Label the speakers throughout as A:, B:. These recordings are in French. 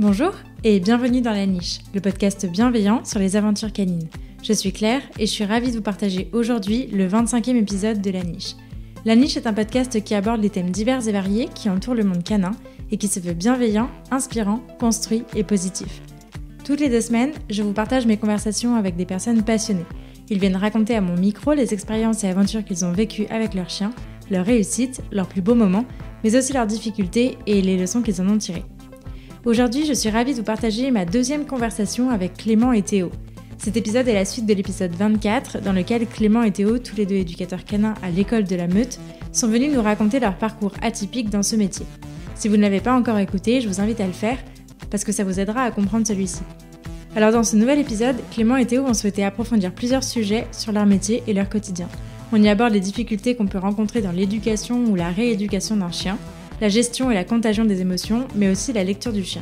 A: Bonjour et bienvenue dans La Niche, le podcast bienveillant sur les aventures canines. Je suis Claire et je suis ravie de vous partager aujourd'hui le 25e épisode de La Niche. La Niche est un podcast qui aborde les thèmes divers et variés qui entourent le monde canin et qui se veut bienveillant, inspirant, construit et positif. Toutes les 2 semaines, je vous partage mes conversations avec des personnes passionnées. Ils viennent raconter à mon micro les expériences et aventures qu'ils ont vécues avec leurs chiens, leurs réussites, leurs plus beaux moments, mais aussi leurs difficultés et les leçons qu'ils en ont tirées. Aujourd'hui, je suis ravie de vous partager ma 2e conversation avec Clément et Théo. Cet épisode est la suite de l'épisode 24, dans lequel Clément et Théo, tous les 2 éducateurs canins à l'école de la Meute, sont venus nous raconter leur parcours atypique dans ce métier. Si vous ne l'avez pas encore écouté, je vous invite à le faire, parce que ça vous aidera à comprendre celui-ci. Alors dans ce nouvel épisode, Clément et Théo ont souhaité approfondir plusieurs sujets sur leur métier et leur quotidien. On y aborde les difficultés qu'on peut rencontrer dans l'éducation ou la rééducation d'un chien, la gestion et la contagion des émotions, mais aussi la lecture du chien.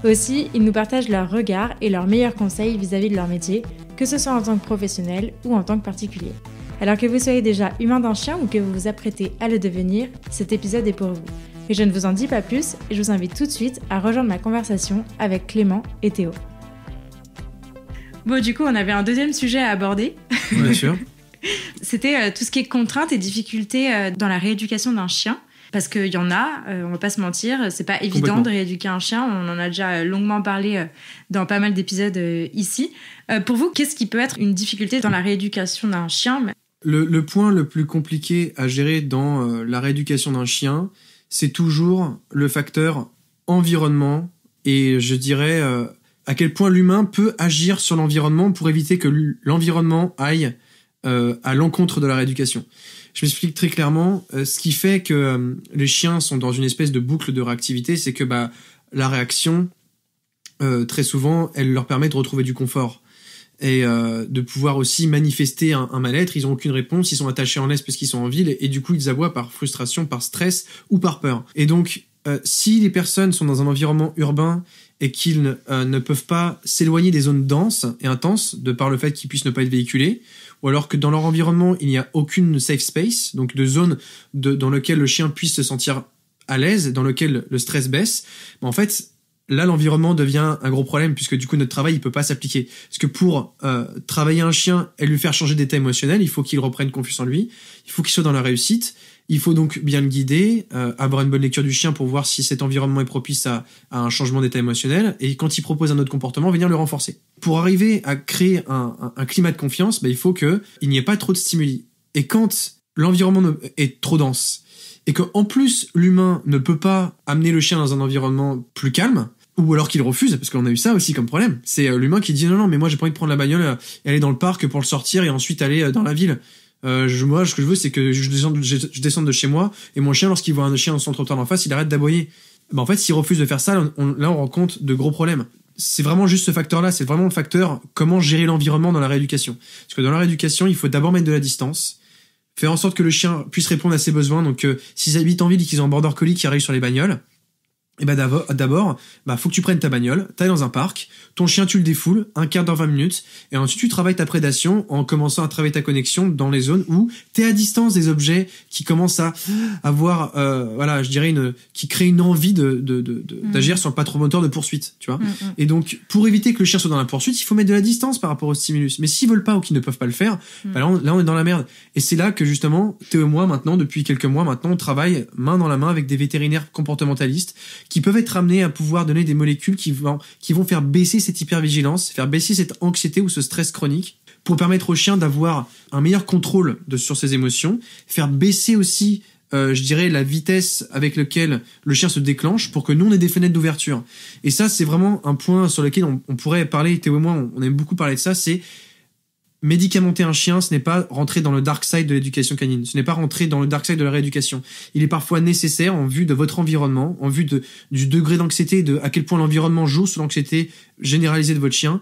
A: Aussi, ils nous partagent leurs regards et leurs meilleurs conseils vis-à-vis de leur métier, que ce soit en tant que professionnel ou en tant que particulier. Alors que vous soyez déjà humain d'un chien ou que vous vous apprêtez à le devenir, cet épisode est pour vous. Et je ne vous en dis pas plus, et je vous invite tout de suite à rejoindre ma conversation avec Clément et Théo. Bon, du coup, on avait un 2e sujet à aborder.
B: Bien sûr.
A: C'était tout ce qui est contraintes et difficultés dans la rééducation d'un chien. Parce qu'il y en a, on va pas se mentir, c'est pas évident de rééduquer un chien. On en a déjà longuement parlé dans pas mal d'épisodes ici. Pour vous, qu'est-ce qui peut être une difficulté dans la rééducation d'un chien ?
B: Le point le plus compliqué à gérer dans la rééducation d'un chien, c'est toujours le facteur environnement et je dirais à quel point l'humain peut agir sur l'environnement pour éviter que l'environnement aille à l'encontre de la rééducation. Je m'explique très clairement. Ce qui fait que les chiens sont dans une espèce de boucle de réactivité, c'est que la réaction, très souvent, elle leur permet de retrouver du confort et de pouvoir aussi manifester un mal-être. Ils n'ont aucune réponse, ils sont attachés en laisse parce qu'ils sont en ville et du coup, ils aboient par frustration, par stress ou par peur. Et donc, si les personnes sont dans un environnement urbain et qu'ils ne peuvent pas s'éloigner des zones denses et intenses de par le fait qu'ils puissent ne pas être véhiculés, ou alors que dans leur environnement, il n'y a aucune safe space, donc de zone dans lequel le chien puisse se sentir à l'aise, dans lequel le stress baisse, en fait, là, l'environnement devient un gros problème puisque du coup, notre travail, il peut pas s'appliquer. Parce que pour travailler un chien et lui faire changer d'état émotionnel, il faut qu'il reprenne confiance en lui, il faut qu'il soit dans la réussite, il faut donc bien le guider, avoir une bonne lecture du chien pour voir si cet environnement est propice à un changement d'état émotionnel, et quand il propose un autre comportement, venir le renforcer. Pour arriver à créer un climat de confiance, il faut qu'il n'y ait pas trop de stimuli. Et quand l'environnement est trop dense, et qu'en plus l'humain ne peut pas amener le chien dans un environnement plus calme, ou alors qu'il refuse, parce qu'on a eu ça aussi comme problème, c'est l'humain qui dit non, mais moi j'ai pas envie de prendre la bagnole et aller dans le parc pour le sortir et ensuite aller dans la ville. Moi, ce que je veux, c'est que je descende de chez moi et mon chien, lorsqu'il voit un chien sur son trottoir en face, il arrête d'aboyer. En fait, s'il refuse de faire ça, là, on rencontre de gros problèmes. C'est vraiment juste ce facteur-là, c'est vraiment le facteur comment gérer l'environnement dans la rééducation. Parce que dans la rééducation, il faut d'abord mettre de la distance, faire en sorte que le chien puisse répondre à ses besoins. Donc, s'ils habitent en ville et qu'ils ont un border collie qui arrive sur les bagnoles, et d'abord, faut que tu prennes ta bagnole, t'ailles dans un parc, ton chien tu le défoules, 1/4 d'heure, 20 minutes, et ensuite tu travailles ta prédation en commençant à travailler ta connexion dans les zones où t'es à distance des objets qui commencent à avoir, je dirais qui créent une envie d'agir sur le patromoteur de poursuite, tu vois. Et donc, pour éviter que le chien soit dans la poursuite, il faut mettre de la distance par rapport au stimulus. Mais s'ils veulent pas ou qu'ils ne peuvent pas le faire, là on est dans la merde. Et c'est là que justement, Théo et moi maintenant, depuis quelques mois maintenant, on travaille main dans la main avec des vétérinaires comportementalistes qui peuvent être amenés à pouvoir donner des molécules qui vont faire baisser cette hypervigilance, faire baisser cette anxiété ou ce stress chronique, pour permettre au chien d'avoir un meilleur contrôle sur ses émotions, faire baisser aussi, je dirais, la vitesse avec laquelle le chien se déclenche pour que nous, on ait des fenêtres d'ouverture. Et ça, c'est vraiment un point sur lequel on pourrait parler, Théo et moi, on aime beaucoup parler de ça, c'est médicamenter un chien, ce n'est pas rentrer dans le dark side de l'éducation canine. Ce n'est pas rentrer dans le dark side de la rééducation. Il est parfois nécessaire, en vue de votre environnement, en vue du degré d'anxiété, de à quel point l'environnement joue sur l'anxiété généralisée de votre chien.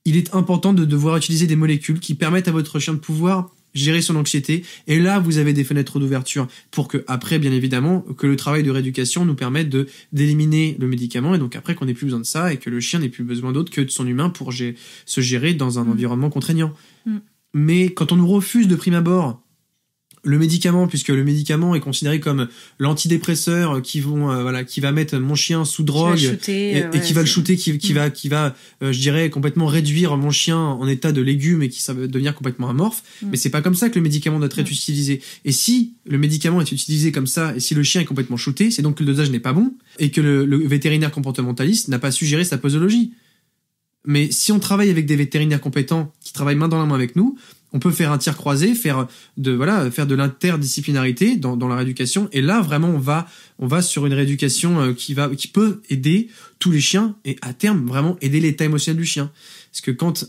B: Il est important de devoir utiliser des molécules qui permettent à votre chien de pouvoir gérer son anxiété. Et là, vous avez des fenêtres d'ouverture pour que, après, bien évidemment, que le travail de rééducation nous permette d'éliminer le médicament et donc après qu'on n'ait plus besoin de ça et que le chien n'ait plus besoin d'autre que de son humain pour se gérer dans un environnement contraignant. Mais quand on nous refuse de prime abord le médicament, puisque le médicament est considéré comme l'antidépresseur qui va mettre mon chien sous drogue et qui va le shooter, qui va je dirais complètement réduire mon chien en état de légume et qui ça va devenir complètement amorphe. Mais c'est pas comme ça que le médicament doit être utilisé. Et si le médicament est utilisé comme ça et si le chien est complètement shooté, c'est donc que le dosage n'est pas bon et que le vétérinaire comportementaliste n'a pas su gérer sa posologie. Mais si on travaille avec des vétérinaires compétents qui travaillent main dans la main avec nous, on peut faire un tir croisé, faire de l'interdisciplinarité dans la rééducation. Et là, vraiment, on va sur une rééducation qui peut aider tous les chiens et à terme, vraiment aider l'état émotionnel du chien. Parce que quand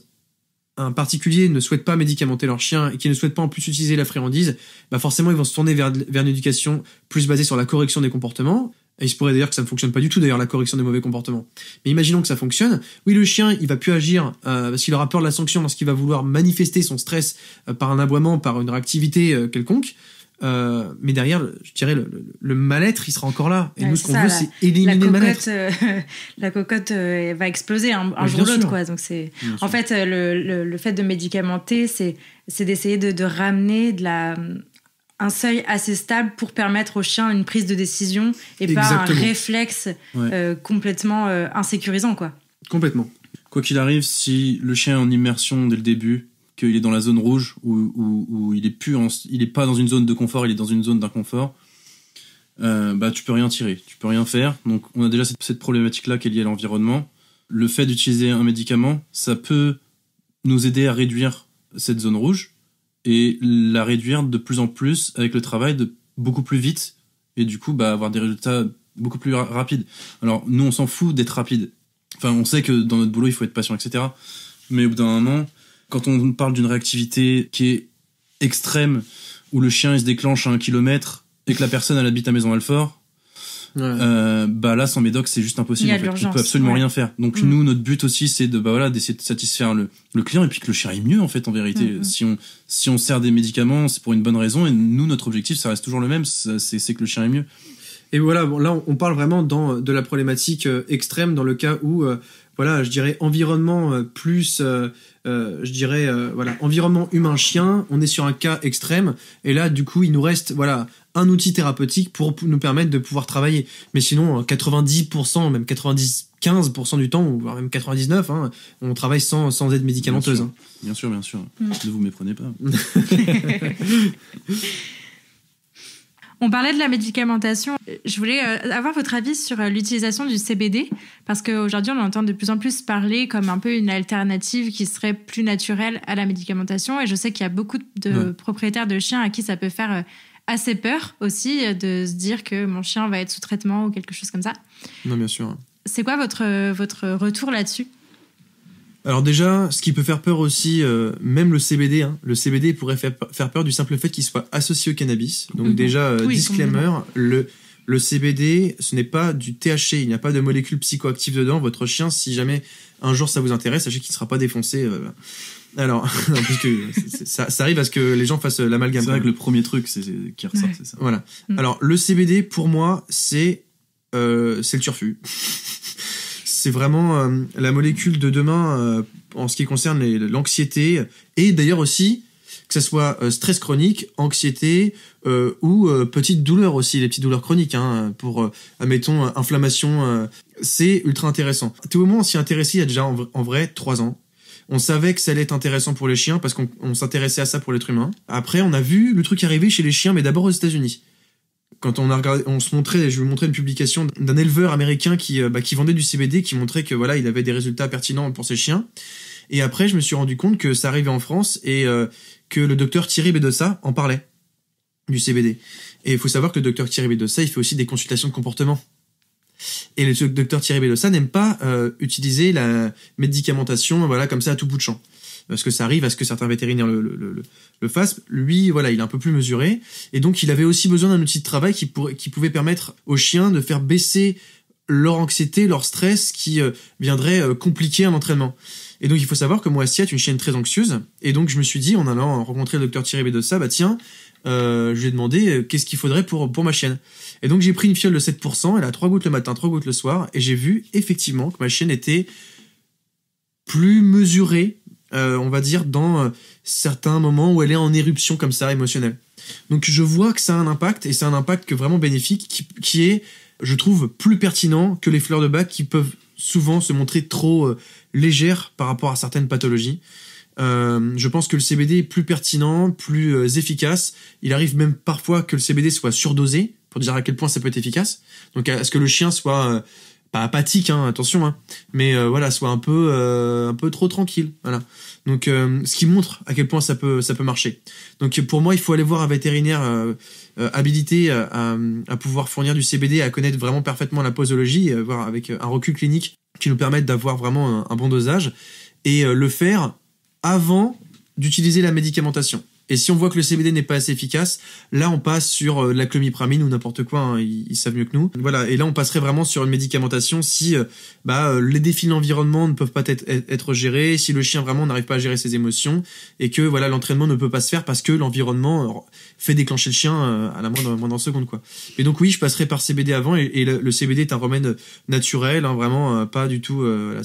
B: un particulier ne souhaite pas médicamenter leur chien et qui ne souhaite pas en plus utiliser la friandise, bah forcément, ils vont se tourner vers une éducation plus basée sur la correction des comportements. Et il se pourrait d'ailleurs que ça ne fonctionne pas du tout, d'ailleurs, la correction des mauvais comportements. Mais imaginons que ça fonctionne. Oui, le chien, il va plus agir parce qu'il aura peur de la sanction lorsqu'il va vouloir manifester son stress par un aboiement, par une réactivité quelconque. Mais derrière, je dirais, le mal-être, il sera encore là. Et nous, ce qu'on veut, c'est éliminer le mal-être.
A: La cocotte va exploser un jour ou l'autre, quoi. Donc c'est, en fait, le fait de médicamenter, c'est d'essayer de ramener un seuil assez stable pour permettre au chien une prise de décision et pas un réflexe complètement insécurisant, quoi.
B: Complètement.
C: Quoi qu'il arrive, si le chien est en immersion dès le début, qu'il est dans la zone rouge où il est pas dans une zone de confort, il est dans une zone d'inconfort, tu peux rien tirer, tu peux rien faire. Donc on a déjà cette problématique-là qui est liée à l'environnement. Le fait d'utiliser un médicament, ça peut nous aider à réduire cette zone rouge et la réduire de plus en plus avec le travail de beaucoup plus vite et du coup avoir des résultats beaucoup plus rapides. Alors nous on s'en fout d'être rapide. Enfin on sait que dans notre boulot il faut être patient, etc. Mais au bout d'un moment, quand on parle d'une réactivité qui est extrême, où le chien il se déclenche à 1 kilomètre et que la personne elle habite à Maison-Alfort, là sans médoc c'est juste impossible. En fait. On peut absolument rien faire. Donc nous notre but aussi c'est d'essayer de satisfaire le client et puis que le chien aille mieux en fait en vérité. Si on sert des médicaments c'est pour une bonne raison et nous notre objectif ça reste toujours le même, c'est que le chien aille mieux.
B: Et voilà, bon, là on parle vraiment de la problématique extrême dans le cas où je dirais environnement plus environnement humain-chien, on est sur un cas extrême et là du coup il nous reste un outil thérapeutique pour nous permettre de pouvoir travailler. Mais sinon 90%, même 95% du temps, ou voire même 99%, on travaille sans aide médicamenteuse.
C: Bien sûr. Ne vous méprenez pas.
A: On parlait de la médicamentation. Je voulais avoir votre avis sur l'utilisation du CBD, parce qu'aujourd'hui, on entend de plus en plus parler comme un peu une alternative qui serait plus naturelle à la médicamentation. Et je sais qu'il y a beaucoup de propriétaires de chiens à qui ça peut faire assez peur aussi de se dire que mon chien va être sous traitement ou quelque chose comme ça.
B: Non, bien sûr.
A: C'est quoi votre retour là-dessus ?
B: Alors déjà, ce qui peut faire peur aussi, même le CBD, le CBD pourrait faire peur du simple fait qu'il soit associé au cannabis. Donc déjà, disclaimer, le CBD, ce n'est pas du THC, il n'y a pas de molécules psychoactives dedans. Votre chien, si jamais un jour ça vous intéresse, sachez qu'il ne sera pas défoncé. Alors, parce que ça arrive à ce que les gens fassent l'amalgame.
C: C'est vrai que le premier truc qui ressort, c'est ça.
B: Voilà. Alors, le CBD, pour moi, c'est le turfu. C'est vraiment la molécule de demain en ce qui concerne l'anxiété et d'ailleurs aussi que ça soit stress chronique, anxiété ou petites douleurs aussi, les petites douleurs chroniques pour admettons inflammation, c'est ultra intéressant. Tout le monde s'y intéressait il y a déjà en vrai 3 ans. On savait que ça allait être intéressant pour les chiens parce qu'on s'intéressait à ça pour l'être humain. Après, on a vu le truc arriver chez les chiens, mais d'abord aux États-Unis. Quand je vais vous montrer une publication d'un éleveur américain qui vendait du CBD, qui montrait que il avait des résultats pertinents pour ses chiens. Et après, je me suis rendu compte que ça arrivait en France et que le docteur Thierry Bedossa en parlait du CBD. Et il faut savoir que le docteur Thierry Bedossa, il fait aussi des consultations de comportement. Et le docteur Thierry Bedossa n'aime pas utiliser la médicamentation comme ça à tout bout de champ. Parce que ça arrive à ce que certains vétérinaires le fassent. Lui, il est un peu plus mesuré. Et donc, il avait aussi besoin d'un outil de travail qui pouvait permettre aux chiens de faire baisser leur anxiété, leur stress qui viendrait compliquer un entraînement. Et donc, il faut savoir que moi, Sia est une chienne très anxieuse. Et donc, je me suis dit, en allant rencontrer le docteur Thierry Bedossa, je lui ai demandé qu'est-ce qu'il faudrait pour ma chienne. Et donc, j'ai pris une fiole de 7%. Elle a 3 gouttes le matin, 3 gouttes le soir. Et j'ai vu effectivement que ma chienne était plus mesurée, on va dire, dans certains moments où elle est en éruption comme ça, émotionnelle. Donc je vois que ça a un impact, et c'est un impact vraiment bénéfique, qui est, je trouve, plus pertinent que les fleurs de bac qui peuvent souvent se montrer trop légères par rapport à certaines pathologies. Je pense que le CBD est plus pertinent, plus efficace. Il arrive même parfois que le CBD soit surdosé, pour dire à quel point ça peut être efficace. Donc à ce que le chien soit pas apathique, hein, attention, hein, mais voilà, soit un peu trop tranquille, voilà. Donc ce qui montre à quel point ça peut marcher. Donc pour moi, il faut aller voir un vétérinaire habilité à pouvoir fournir du CBD, à connaître vraiment parfaitement la posologie, voir avec un recul clinique qui nous permette d'avoir vraiment un bon dosage, et le faire avant d'utiliser la médicamentation. Et si on voit que le CBD n'est pas assez efficace, là on passe sur la clomipramine ou n'importe quoi, hein, ils savent mieux que nous. Voilà, et là on passerait vraiment sur une médicamentation si les défis de l'environnement ne peuvent pas être gérés, si le chien vraiment n'arrive pas à gérer ses émotions, et que voilà, l'entraînement ne peut pas se faire parce que l'environnement fait déclencher le chien à la moindre seconde, quoi. Et donc oui, je passerai par CBD avant, et le CBD est un remède naturel, hein, vraiment pas du tout. Là,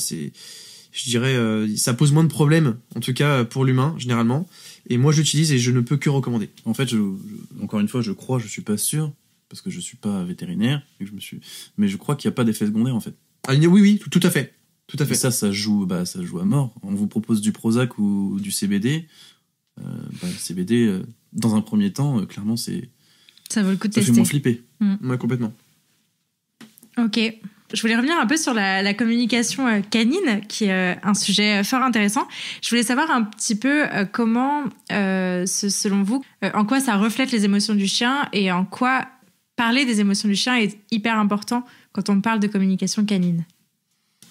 B: je dirais, ça pose moins de problèmes, en tout cas pour l'humain généralement. Et moi, j'utilise et je ne peux que recommander.
C: En fait, encore une fois, je suis pas sûr, parce que je suis pas vétérinaire, mais je crois qu'il n'y a pas d'effet secondaire, en fait.
B: Ah, oui, tout à fait. Tout à fait.
C: Et ça joue à mort. On vous propose du Prozac ou du CBD. Le CBD, dans un premier temps, clairement, ça
A: vaut le coup de
C: tester. Ça fait moins flipper.
B: Ouais, complètement.
A: Ok. Je voulais revenir un peu sur la communication canine, qui est un sujet fort intéressant. Je voulais savoir un petit peu comment, selon vous, en quoi ça reflète les émotions du chien, et en quoi parler des émotions du chien est hyper important quand on parle de communication canine.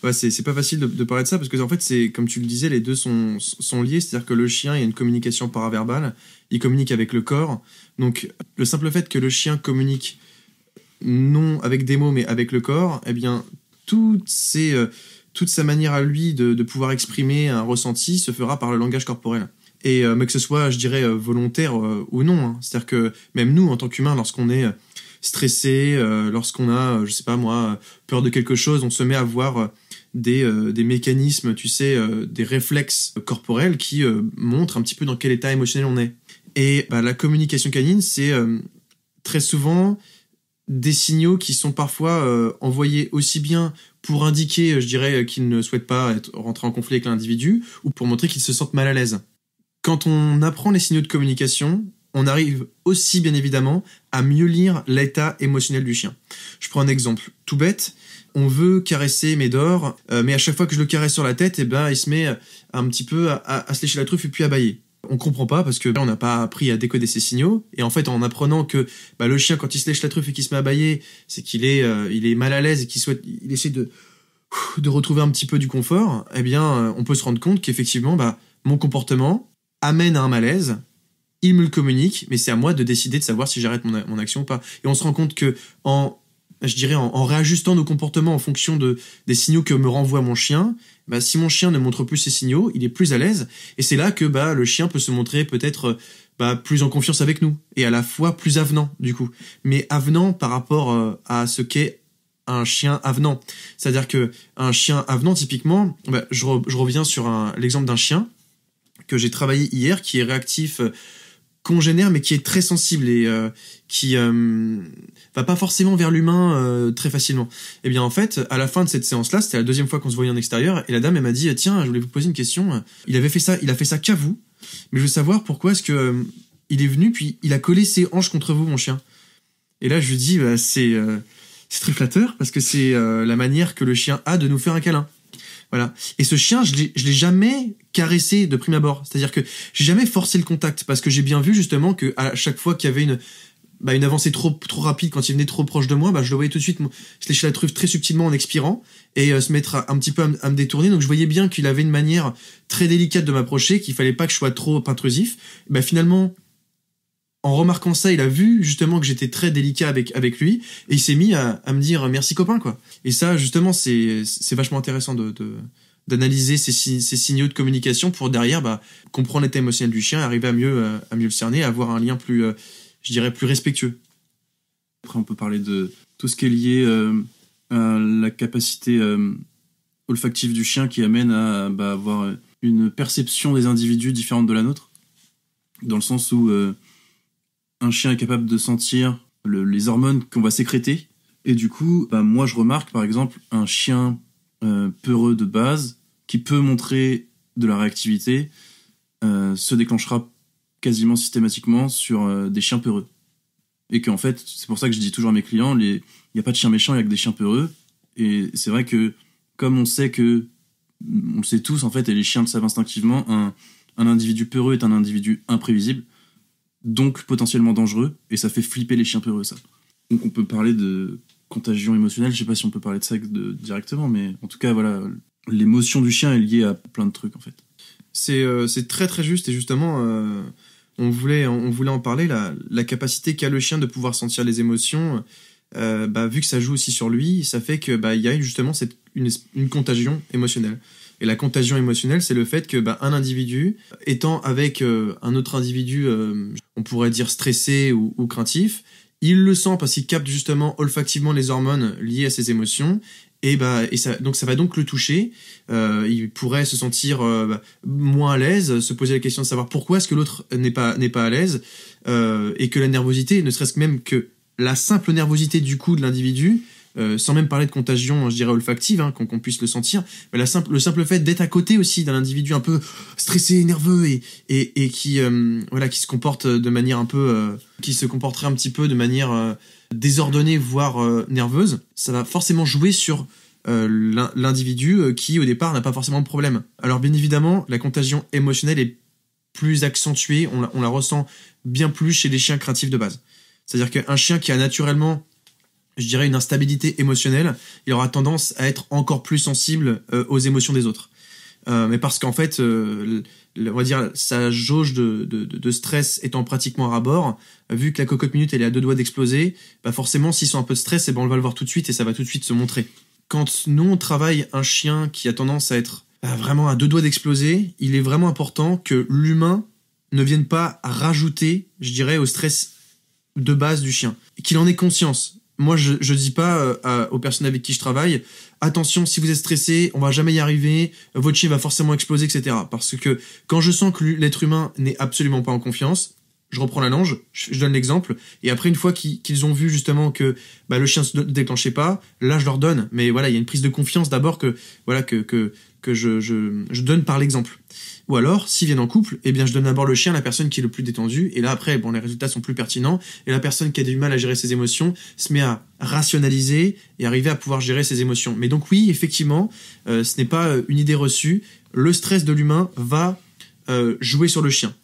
B: Ouais, c'est pas facile de parler de ça, parce que en fait, c'est comme tu le disais, les deux sont liés. C'est-à-dire que le chien, il y a une communication paraverbale, il communique avec le corps. Donc le simple fait que le chien communique non avec des mots mais avec le corps, eh bien toute sa manière à lui de pouvoir exprimer un ressenti se fera par le langage corporel. Et mais que ce soit, je dirais, volontaire ou non, hein. C'est-à-dire que même nous, en tant qu'humains, lorsqu'on est stressé, lorsqu'on a, je sais pas moi, peur de quelque chose, on se met à avoir des mécanismes, tu sais, des réflexes corporels qui montrent un petit peu dans quel état émotionnel on est. Et la communication canine, c'est très souvent des signaux qui sont parfois envoyés aussi bien pour indiquer, je dirais, qu'ils ne souhaitent pas rentrer en conflit avec l'individu, ou pour montrer qu'ils se sentent mal à l'aise. Quand on apprend les signaux de communication, on arrive aussi bien évidemment à mieux lire l'état émotionnel du chien. Je prends un exemple tout bête. On veut caresser Médor, mais à chaque fois que je le caresse sur la tête, il se met un petit peu à se lécher la truffe et puis à bâiller. On comprend pas parce que on n'a pas appris à décoder ces signaux, et en fait en apprenant que le chien, quand il se lèche la truffe et qu'il se met à bâiller, c'est qu'il est mal à l'aise et il essaie de retrouver un petit peu du confort. Eh bien on peut se rendre compte qu'effectivement mon comportement amène à un malaise, il me le communique, mais c'est à moi de décider de savoir si j'arrête mon action ou pas. Et on se rend compte que en réajustant nos comportements en fonction des signaux que me renvoie mon chien, si mon chien ne montre plus ces signaux, il est plus à l'aise, et c'est là que le chien peut se montrer peut-être plus en confiance avec nous, et à la fois plus avenant du coup. Mais avenant par rapport à ce qu'est un chien avenant. C'est-à-dire que un chien avenant, typiquement, je reviens sur l'exemple d'un chien que j'ai travaillé hier, qui est réactif, congénère, mais qui est très sensible et qui va pas forcément vers l'humain très facilement. Et bien en fait, à la fin de cette séance-là, c'était la deuxième fois qu'on se voyait en extérieur, et la dame elle m'a dit tiens, je voulais vous poser une question. Il a fait ça qu'à vous, mais je veux savoir pourquoi est-ce que il est venu puis il a collé ses hanches contre vous, mon chien. Et là je lui dis c'est très flatteur parce que c'est la manière que le chien a de nous faire un câlin. Voilà. Et ce chien, je l'ai jamais caressé de prime abord. C'est-à-dire que j'ai jamais forcé le contact, parce que j'ai bien vu justement que à chaque fois qu'il y avait une avancée trop rapide, quand il venait trop proche de moi, je le voyais tout de suite se lécher la truffe très subtilement en expirant, et se mettre un petit peu à me détourner. Donc je voyais bien qu'il avait une manière très délicate de m'approcher, qu'il fallait pas que je sois trop intrusif. Finalement, en remarquant ça, il a vu justement que j'étais très délicat avec lui, et il s'est mis à me dire merci copain, quoi. Et ça justement c'est vachement intéressant d'analyser ces signaux de communication pour derrière comprendre l'état émotionnel du chien, arriver à mieux le cerner, à avoir un lien plus je dirais plus respectueux.
C: Après on peut parler de tout ce qui est lié à la capacité olfactive du chien, qui amène à avoir une perception des individus différente de la nôtre, dans le sens où un chien est capable de sentir les hormones qu'on va sécréter, et du coup, moi je remarque par exemple un chien peureux de base qui peut montrer de la réactivité se déclenchera quasiment systématiquement sur des chiens peureux. Et qu'en fait, c'est pour ça que je dis toujours à mes clients, il n'y a pas de chiens méchants, il n'y a que des chiens peureux. Et c'est vrai que, comme on le sait tous en fait, et les chiens le savent instinctivement, un individu peureux est un individu imprévisible, donc potentiellement dangereux, et ça fait flipper les chiens peureux, ça. Donc on peut parler de contagion émotionnelle, je sais pas si on peut parler de ça directement, mais en tout cas, voilà, l'émotion du chien est liée à plein de trucs, en fait.
B: C'est très très juste, et justement, on voulait en parler, la capacité qu'a le chien de pouvoir sentir les émotions, vu que ça joue aussi sur lui, ça fait que il y a justement une contagion émotionnelle. Et la contagion émotionnelle, c'est le fait que un individu, étant avec un autre individu, on pourrait dire stressé ou craintif, il le sent parce qu'il capte justement olfactivement les hormones liées à ses émotions, donc ça va donc le toucher. Il pourrait se sentir moins à l'aise, se poser la question de savoir pourquoi est-ce que l'autre n'est pas à l'aise, et que la nervosité, ne serait-ce que même que la simple nervosité du coup de l'individu, sans même parler de contagion, je dirais olfactive, qu'on puisse le sentir, mais le simple fait d'être à côté aussi d'un individu un peu stressé, nerveux et qui se comporte de manière un peu, qui se comporterait un petit peu de manière désordonnée, voire nerveuse, ça va forcément jouer sur l'individu qui au départ n'a pas forcément de problème. Alors bien évidemment, la contagion émotionnelle est plus accentuée, on la ressent bien plus chez les chiens craintifs de base. C'est-à-dire qu'un chien qui a naturellement, je dirais, une instabilité émotionnelle, il aura tendance à être encore plus sensible aux émotions des autres. Mais parce qu'en fait, on va dire, sa jauge de stress étant pratiquement à ras bord, vu que la cocotte minute elle est à 2 doigts d'exploser, forcément, s'ils sont un peu de stress, on va le voir tout de suite et ça va tout de suite se montrer. Quand nous, on travaille un chien qui a tendance à être vraiment à 2 doigts d'exploser, il est vraiment important que l'humain ne vienne pas rajouter, je dirais, au stress de base du chien. Qu'il en ait conscience. Moi, je dis pas aux personnes avec qui je travaille, attention, si vous êtes stressé, on va jamais y arriver, votre chien va forcément exploser, etc. Parce que quand je sens que l'être humain n'est absolument pas en confiance, je reprends la langue, je donne l'exemple, et après, une fois qu'ils ont vu justement que le chien se déclenchait pas, là, je leur donne. Mais voilà, il y a une prise de confiance d'abord que je donne par l'exemple. Ou alors, s'ils viennent en couple, je donne d'abord le chien à la personne qui est le plus détendue, et là, après, les résultats sont plus pertinents, et la personne qui a du mal à gérer ses émotions se met à rationaliser et arriver à pouvoir gérer ses émotions. Mais donc oui, effectivement, ce n'est pas une idée reçue, le stress de l'humain va jouer sur le chien.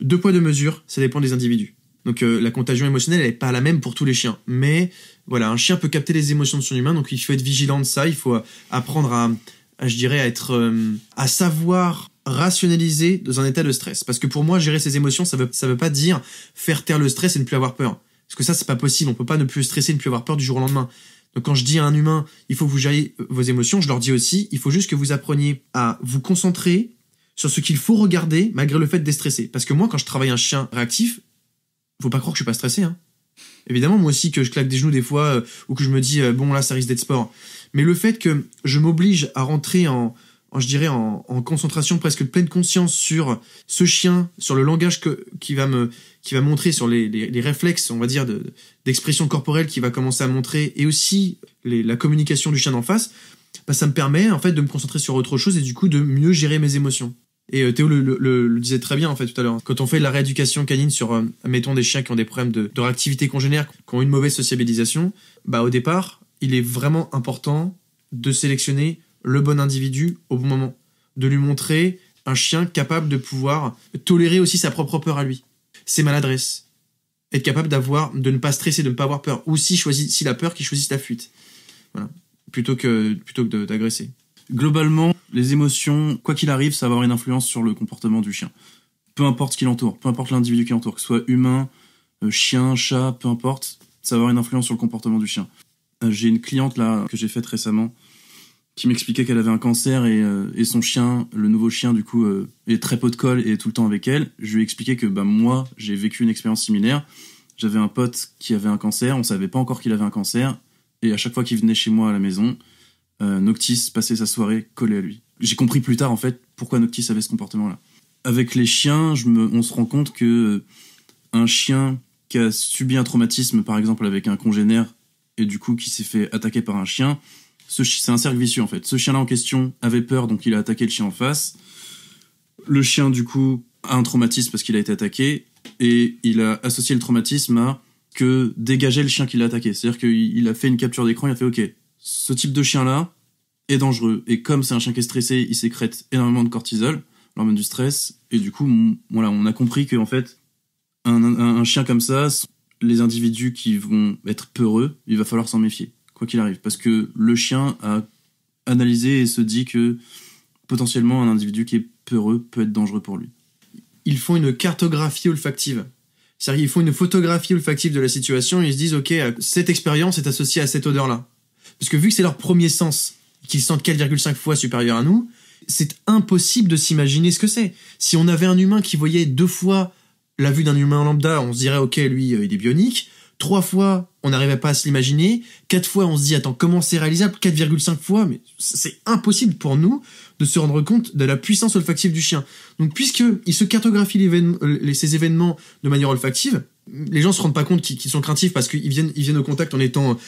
B: 2 poids 2 mesures, ça dépend des individus. Donc la contagion émotionnelle, elle n'est pas la même pour tous les chiens. Mais voilà, un chien peut capter les émotions de son humain, donc il faut être vigilant de ça, il faut apprendre à savoir rationaliser dans un état de stress. Parce que pour moi, gérer ses émotions, ça veut pas dire faire taire le stress et ne plus avoir peur. Parce que ça, c'est pas possible. On peut pas ne plus stresser, ne plus avoir peur du jour au lendemain. Donc quand je dis à un humain, il faut que vous gériez vos émotions, je leur dis aussi, il faut juste que vous appreniez à vous concentrer sur ce qu'il faut regarder malgré le fait d'être stressé. Parce que moi, quand je travaille un chien réactif, faut pas croire que je suis pas stressé. Évidemment, moi aussi, que je claque des genoux des fois, ou que je me dis, bon là, ça risque d'être sport. Mais le fait que je m'oblige à rentrer en concentration, presque pleine conscience sur ce chien, sur le langage qui va montrer, sur les réflexes, on va dire, d'expression corporelle qui va commencer à montrer, et aussi la communication du chien d'en face, ça me permet en fait de me concentrer sur autre chose et du coup de mieux gérer mes émotions. Et Théo le disait très bien en fait tout à l'heure. Quand on fait de la rééducation canine sur, mettons, des chiens qui ont des problèmes de réactivité congénère, qui ont une mauvaise sociabilisation, au départ, il est vraiment important de sélectionner le bon individu au bon moment. De lui montrer un chien capable de pouvoir tolérer aussi sa propre peur à lui. Ses maladresses. Être capable de ne pas stresser, de ne pas avoir peur. Ou s'il a peur, qu'il choisisse la fuite. Voilà. Plutôt que d'agresser.
C: Globalement, les émotions, quoi qu'il arrive, ça va avoir une influence sur le comportement du chien. Peu importe ce qui l'entoure, peu importe l'individu qui l'entoure, que ce soit humain, chien, chat, peu importe, ça va avoir une influence sur le comportement du chien. J'ai une cliente là que j'ai faite récemment qui m'expliquait qu'elle avait un cancer et son chien, le nouveau chien du coup, est très pot de colle et est tout le temps avec elle. Je lui ai expliqué que moi, j'ai vécu une expérience similaire. J'avais un pote qui avait un cancer, on savait pas encore qu'il avait un cancer, et à chaque fois qu'il venait chez moi à la maison, Noctis passait sa soirée collé à lui. J'ai compris plus tard en fait pourquoi Noctis avait ce comportement-là. Avec les chiens, on se rend compte que un chien qui a subi un traumatisme, par exemple avec un congénère, et du coup qui s'est fait attaquer par un chien, c'est un cercle vicieux en fait. Ce chien-là en question avait peur, donc il a attaqué le chien en face. Le chien, du coup, a un traumatisme parce qu'il a été attaqué, et il a associé le traumatisme à que dégager le chien qui l'a attaqué. C'est-à-dire qu'il a fait une capture d'écran, il a fait « Ok, ce type de chien-là est dangereux. » Et comme c'est un chien qui est stressé, il sécrète énormément de cortisol, l'hormone du stress, et du coup, voilà, on a compris qu'en fait, un chien comme ça, les individus qui vont être peureux, il va falloir s'en méfier, quoi qu'il arrive. Parce que le chien a analysé et se dit que potentiellement un individu qui est peureux peut être dangereux pour lui.
B: Ils font une cartographie olfactive. C'est-à-dire qu'ils font une photographie olfactive de la situation et ils se disent « Ok, cette expérience est associée à cette odeur-là. » Parce que vu que c'est leur premier sens, qu'ils sentent 4,5 fois supérieur à nous, c'est impossible de s'imaginer ce que c'est. Si on avait un humain qui voyait 2 fois la vue d'un humain lambda, on se dirait « Ok, lui, il est bionique. » 3 fois, on n'arrivait pas à se l'imaginer. 4 fois, on se dit « Attends, comment c'est réalisable ?» 4,5 fois, mais c'est impossible pour nous de se rendre compte de la puissance olfactive du chien. Donc, puisqu'ils se cartographient ces événements de manière olfactive, les gens se rendent pas compte qu'ils sont craintifs parce qu'ils viennent au contact en étant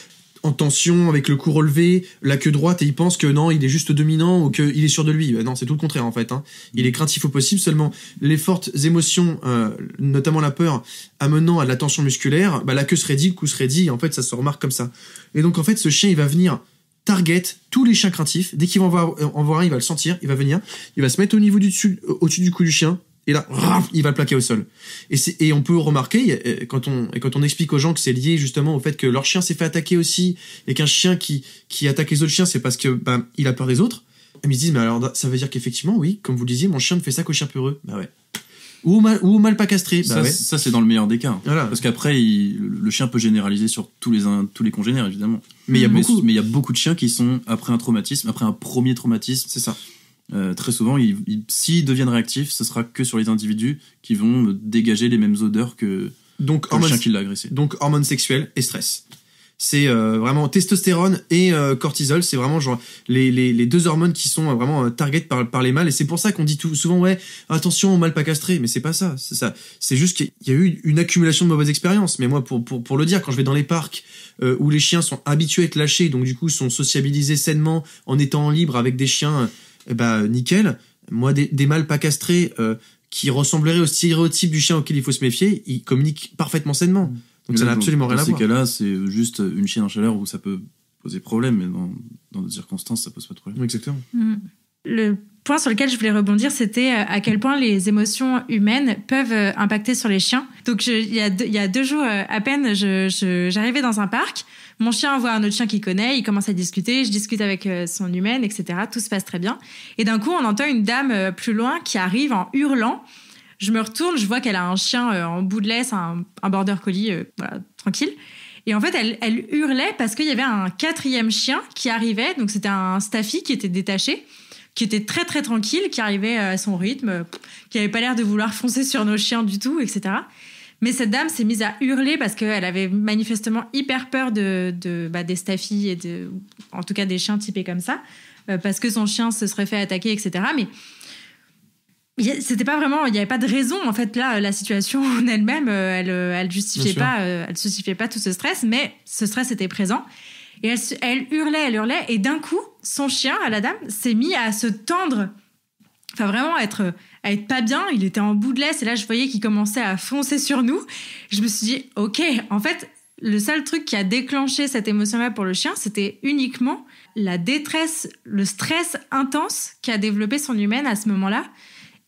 B: en tension, avec le cou relevé, la queue droite, et ils pensent que non, il est juste dominant ou qu'il est sûr de lui. Non, c'est tout le contraire en fait. Il est craintif au possible, seulement les fortes émotions, notamment la peur, amenant à de la tension musculaire, la queue se raidit, le cou se raidit, et en fait ça se remarque comme ça. Et donc en fait ce chien il va venir target tous les chiens craintifs. Dès qu'il va en voir un, il va le sentir, il va venir, il va se mettre au-dessus du cou du chien, et là, il va le plaquer au sol. Et on peut remarquer, quand on explique aux gens que c'est lié justement au fait que leur chien s'est fait attaquer aussi, et qu'un chien qui attaque les autres chiens, c'est parce que il a peur des autres. Et ils se disent, mais alors ça veut dire qu'effectivement, oui, comme vous le disiez, mon chien ne fait ça qu'aux chiens peureux. Bah ouais. Ou mal pas castré.
C: Ça, ouais. Ça c'est dans le meilleur des cas. Voilà. Parce qu'après, le chien peut généraliser sur tous les congénères, évidemment. Mais il y a beaucoup de chiens qui sont après un traumatisme, après un premier traumatisme.
B: C'est ça.
C: Très souvent, s'ils deviennent réactifs, ce sera que sur les individus qui vont dégager les mêmes odeurs que le chien qui l'a agressé.
B: Donc hormones sexuelles et stress. C'est vraiment testostérone et cortisol, c'est vraiment genre les 2 hormones qui sont vraiment target par les mâles, et c'est pour ça qu'on dit souvent ouais, attention aux mâles pas castrés, mais c'est pas ça, c'est ça. C'est juste qu'il y a eu une accumulation de mauvaises expériences. Mais moi pour le dire, quand je vais dans les parcs où les chiens sont habitués à être lâchés, donc du coup sont sociabilisés sainement en étant libre avec des chiens nickel. Moi, des mâles pas castrés qui ressembleraient au stéréotype du chien auquel il faut se méfier, ils communiquent parfaitement sainement. Donc ça n'a absolument rien à voir.
C: Dans ces cas-là, c'est juste une chienne en chaleur où ça peut poser problème, mais dans d'autres circonstances, ça pose pas de problème.
B: Exactement.
A: Le point sur lequel je voulais rebondir, c'était à quel point les émotions humaines peuvent impacter sur les chiens. Donc il y a 2 jours à peine, j'arrivais dans un parc. Mon chien voit un autre chien qu'il connaît, il commence à discuter, je discute avec son humaine, etc. Tout se passe très bien. Et d'un coup, on entend une dame plus loin qui arrive en hurlant. Je me retourne, je vois qu'elle a un chien en bout de laisse, un border collie, voilà, tranquille. Et en fait, elle hurlait parce qu'il y avait un 4e chien qui arrivait. Donc c'était un staffy qui était détaché, qui était très très tranquille, qui arrivait à son rythme, qui avait pas l'air de vouloir foncer sur nos chiens du tout, etc. Mais cette dame s'est mise à hurler parce qu'elle avait manifestement hyper peur des staffys et en tout cas des chiens typés comme ça, parce que son chien se serait fait attaquer, etc. Mais c'était pas vraiment, il y avait pas de raison en fait là. La situation en elle-même, elle justifiait pas tout ce stress, mais ce stress était présent. Et elle hurlait, et d'un coup, son chien, à la dame, s'est mis à se tendre, enfin vraiment à être pas bien. Il était en bout de laisse, et là je voyais qu'il commençait à foncer sur nous. Je me suis dit, ok, en fait, le seul truc qui a déclenché cette émotion-là pour le chien, c'était uniquement la détresse, le stress intense qu'a développé son humaine à ce moment-là.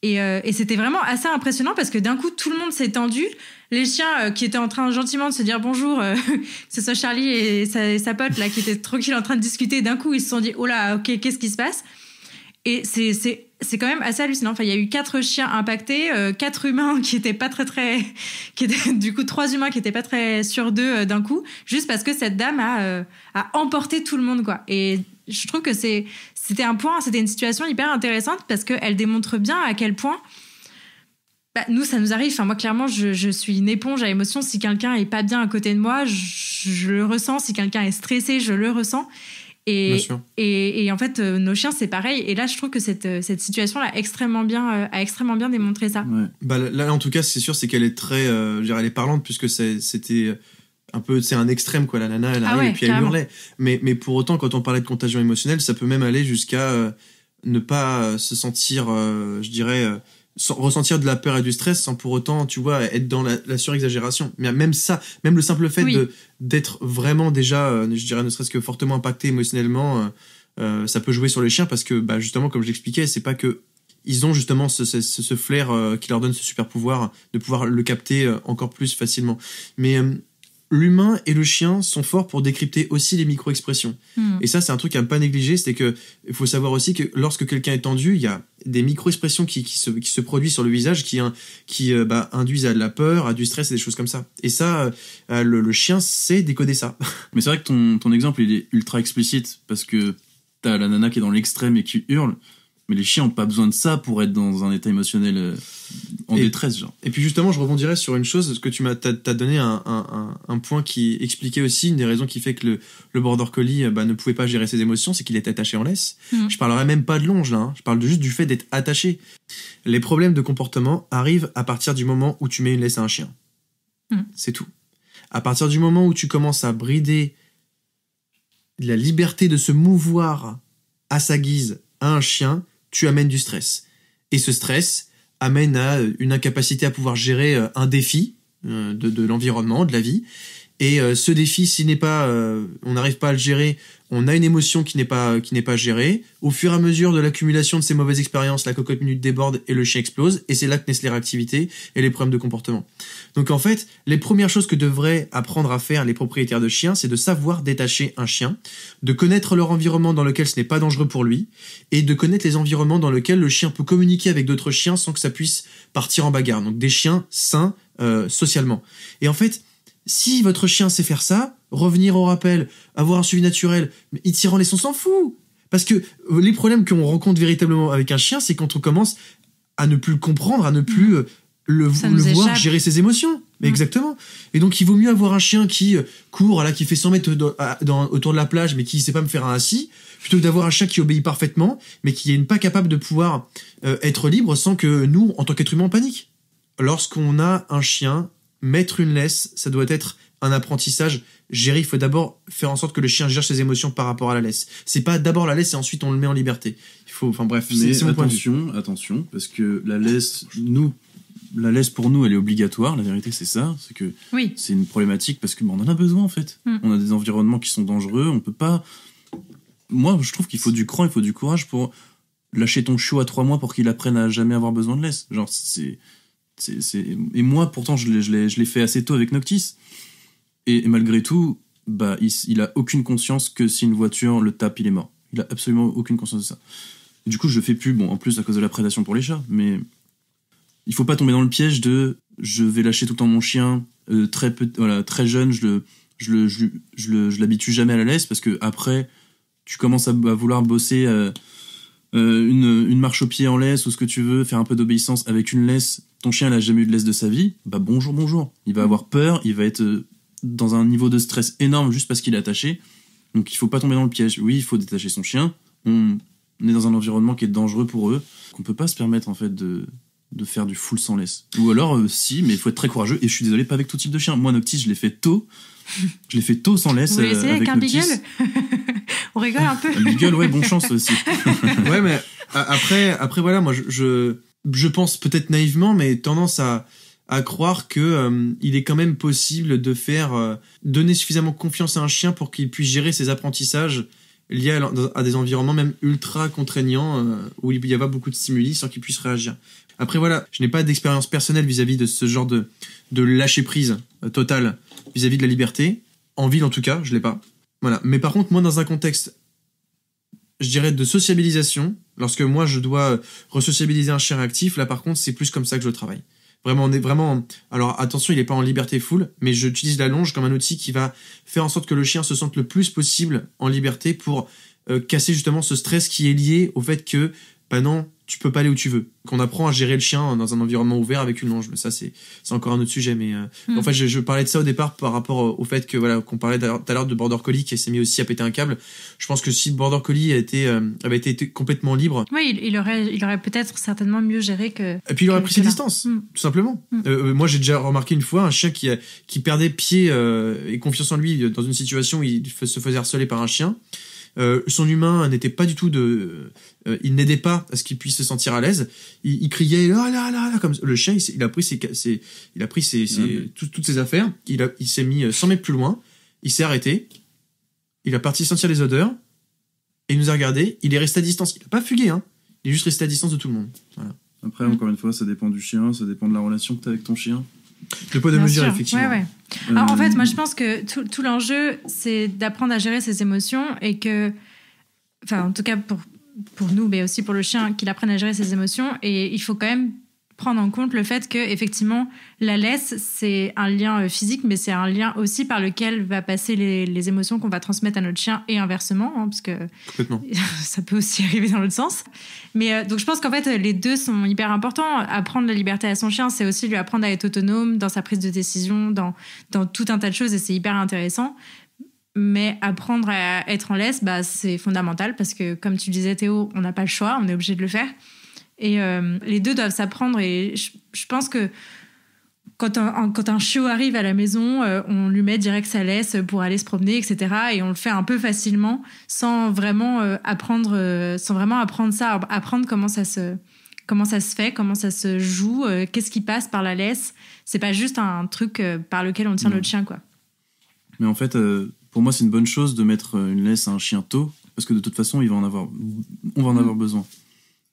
A: Et c'était vraiment assez impressionnant parce que d'un coup, tout le monde s'est tendu. Les chiens qui étaient en train gentiment de se dire bonjour, que ce soit Charlie et sa pote là, qui étaient tranquilles en train de discuter, d'un coup, ils se sont dit « Oh là, ok, qu'est-ce qui se passe ?» Et c'est quand même assez hallucinant. Enfin, il y a eu 4 chiens impactés, 4 humains qui étaient pas très... qui étaient, du coup, 3 humains qui étaient pas très sûrs d'eux d'un coup, juste parce que cette dame a emporté tout le monde, quoi. Et je trouve que c'était une situation hyper intéressante parce qu'elle démontre bien à quel point nous, ça nous arrive. Enfin, moi, clairement, je suis une éponge à émotions. Si quelqu'un est pas bien à côté de moi, je le ressens. Si quelqu'un est stressé, je le ressens.
B: Bien sûr.
A: Et en fait, nos chiens, c'est pareil. Et là, je trouve que cette situation-là a extrêmement bien démontré ça.
C: Ouais.
B: Bah, là, en tout cas, c'est sûr, c'est qu'elle est très... je dirais, elle est parlante, puisque c'était un peu... C'est un extrême, quoi. La nana, elle arrive et puis elle hurlait. Mais pour autant, quand on parlait de contagion émotionnelle, ça peut même aller jusqu'à ne pas se sentir, je dirais... ressentir de la peur et du stress sans pour autant, tu vois, être dans la surexagération. Mais même ça, même le simple fait d'être vraiment déjà, je dirais, ne serait-ce que fortement impacté émotionnellement, ça peut jouer sur les chiens parce que, bah, justement, comme je l'expliquais, c'est pas que ils ont justement ce flair qui leur donne ce super pouvoir de pouvoir le capter encore plus facilement. Mais l'humain et le chien sont forts pour décrypter aussi les micro-expressions. Et ça, c'est un truc à ne pas négliger, c'est que il faut savoir aussi que lorsque quelqu'un est tendu, il y a des micro-expressions qui se produisent sur le visage qui induisent à de la peur, à du stress et des choses comme ça. Et ça, le chien sait décoder ça.
C: Mais c'est vrai que ton exemple, il est ultra explicite parce que t'as la nana qui est dans l'extrême et qui hurle. Mais les chiens ont pas besoin de ça pour être dans un état émotionnel en détresse, genre.
B: Et puis justement, je rebondirais sur une chose, parce que t'as donné un point qui expliquait aussi une des raisons qui fait que le border collie ne pouvait pas gérer ses émotions, c'est qu'il était attaché en laisse. Je parlerais même pas de longe là, hein. Je parle juste du fait d'être attaché. Les problèmes de comportement arrivent à partir du moment où tu mets une laisse à un chien. C'est tout. À partir du moment où tu commences à brider la liberté de se mouvoir à sa guise à un chien, tu amènes du stress. Et ce stress amène à une incapacité à pouvoir gérer un défi de l'environnement, de la vie. Et ce défi, si on n'arrive pas à le gérer, on a une émotion qui n'est pas gérée. Au fur et à mesure de l'accumulation de ces mauvaises expériences, la cocotte minute déborde et le chien explose. Et c'est là que naissent les réactivités et les problèmes de comportement. Donc en fait, les premières choses que devraient apprendre à faire les propriétaires de chiens, c'est de savoir détacher un chien, de connaître leur environnement dans lequel ce n'est pas dangereux pour lui, et de connaître les environnements dans lesquels le chien peut communiquer avec d'autres chiens sans que ça puisse partir en bagarre. Donc des chiens sains socialement. Et en fait, si votre chien sait faire ça, revenir au rappel, avoir un suivi naturel, mais il tire en laisse, on s'en fout. Parce que les problèmes qu'on rencontre véritablement avec un chien, c'est quand on commence à ne plus le comprendre, à ne plus le voir gérer ses émotions. Mais exactement. Et donc, il vaut mieux avoir un chien qui court, là, qui fait 100 mètres autour de la plage, mais qui sait pas me faire un assis, plutôt que d'avoir un chien qui obéit parfaitement, mais qui n'est pas capable de pouvoir être libre sans que nous, en tant qu'être humain, on panique. Lorsqu'on a un chien, mettre une laisse, ça doit être un apprentissage géré. Il faut d'abord faire en sorte que le chien gère ses émotions par rapport à la laisse. C'est pas d'abord la laisse et ensuite on le met en liberté. Enfin bref,
C: mais
B: c'est mon point de vue.
C: Attention, parce que la laisse pour nous, elle est obligatoire. La vérité, c'est ça. C'est que c'est une problématique parce que on en a besoin en fait. On a des environnements qui sont dangereux. On peut pas. Moi, je trouve qu'il faut du cran, il faut du courage pour lâcher ton chiot à 3 mois pour qu'il apprenne à jamais avoir besoin de laisse. Genre et moi pourtant je l'ai fait assez tôt avec Noctis et malgré tout il a aucune conscience que si une voiture le tape il est mort. Il a absolument aucune conscience de ça. Et du coup je le fais plus, en plus à cause de la prédation pour les chats, mais il faut pas tomber dans le piège de je vais lâcher tout le temps mon chien très jeune, je l'habitue jamais à la laisse parce que après tu commences à vouloir bosser une marche au pied en laisse ou ce que tu veux, faire un peu d'obéissance avec une laisse. Ton chien n'a jamais eu de laisse de sa vie, bonjour. Il va avoir peur, il va être dans un niveau de stress énorme juste parce qu'il est attaché. Donc il faut pas tomber dans le piège. Oui, il faut détacher son chien. On est dans un environnement qui est dangereux pour eux, qu'on peut pas se permettre en fait de faire du full sans laisse. Ou alors si, mais il faut être très courageux. Et je suis désolé, pas avec tout type de chien. Moi Noctis, je l'ai fait tôt. Sans laisse.
A: Vous voulez essayer avec un
C: Noctis.
A: Beagle? On rigole un peu.
C: Un Beagle, ouais, bonne chance aussi.
B: Ouais, mais après voilà, moi je pense peut-être naïvement, mais tendance à croire que il est quand même possible de faire donner suffisamment confiance à un chien pour qu'il puisse gérer ses apprentissages liés à des environnements même ultra contraignants où il y a beaucoup de stimuli sans qu'il puisse réagir. Après voilà, je n'ai pas d'expérience personnelle vis-à-vis de ce genre de lâcher prise total vis-à-vis de la liberté. En ville en tout cas, je l'ai pas. Voilà. Mais par contre, moi dans un contexte, je dirais de sociabilisation, lorsque moi je dois resociabiliser un chien réactif, là par contre c'est plus comme ça que je travaille. Vraiment, on est vraiment. Alors attention, il est pas en liberté full, mais j'utilise la longe comme un outil qui va faire en sorte que le chien se sente le plus possible en liberté pour casser justement ce stress qui est lié au fait que, non, tu peux pas aller où tu veux. Qu'on apprend à gérer le chien dans un environnement ouvert avec une longe. Mais ça, c'est encore un autre sujet. Mais en fait, je parlais de ça au départ par rapport au fait que voilà, qu'on parlait tout à l'heure de Border Collie qui s'est mis aussi à péter un câble. Je pense que si Border Collie avait été complètement libre,
A: oui, il aurait peut-être certainement mieux géré que.
B: Et puis il aurait pris ses distances, tout simplement. Moi, j'ai déjà remarqué une fois un chien qui perdait pied et confiance en lui dans une situation où il se faisait harceler par un chien. Son humain n'était pas du tout il n'aidait pas à ce qu'il puisse se sentir à l'aise. Il criait là comme le chien. Il a pris toutes ses affaires. Il s'est mis 100 mètres plus loin. Il s'est arrêté. Il a parti sentir les odeurs et il nous a regardé. Il est resté à distance. Il n'a pas fugué, hein. Il est juste resté à distance de tout le monde. Voilà.
C: Après, encore une fois, ça dépend du chien, ça dépend de la relation que tu as avec ton chien.
B: Le poids de mesure, effectivement.
A: Ouais. Alors, en fait, moi, je pense que tout l'enjeu, c'est d'apprendre à gérer ses émotions et que, enfin, en tout cas pour nous, mais aussi pour le chien, qu'il apprenne à gérer ses émotions. Et il faut quand même prendre en compte le fait que, effectivement, la laisse, c'est un lien physique, mais c'est un lien aussi par lequel va passer les émotions qu'on va transmettre à notre chien et inversement, hein, parce que ça peut aussi arriver dans l'autre sens. Mais donc je pense qu'en fait, les deux sont hyper importants. Apprendre la liberté à son chien, c'est aussi lui apprendre à être autonome dans sa prise de décision, dans tout un tas de choses, et c'est hyper intéressant. Mais apprendre à être en laisse, c'est fondamental, parce que, comme tu disais, Théo, on n'a pas le choix, on est obligé de le faire. Et les deux doivent s'apprendre, et je pense que quand un chiot arrive à la maison, on lui met direct sa laisse pour aller se promener, etc. Et on le fait un peu facilement, sans vraiment apprendre ça, apprendre comment ça se fait, comment ça se joue, qu'est-ce qui passe par la laisse. C'est pas juste un truc par lequel on tient notre chien, quoi.
C: Mais en fait, pour moi, c'est une bonne chose de mettre une laisse à un chien tôt, parce que de toute façon, on va en avoir besoin.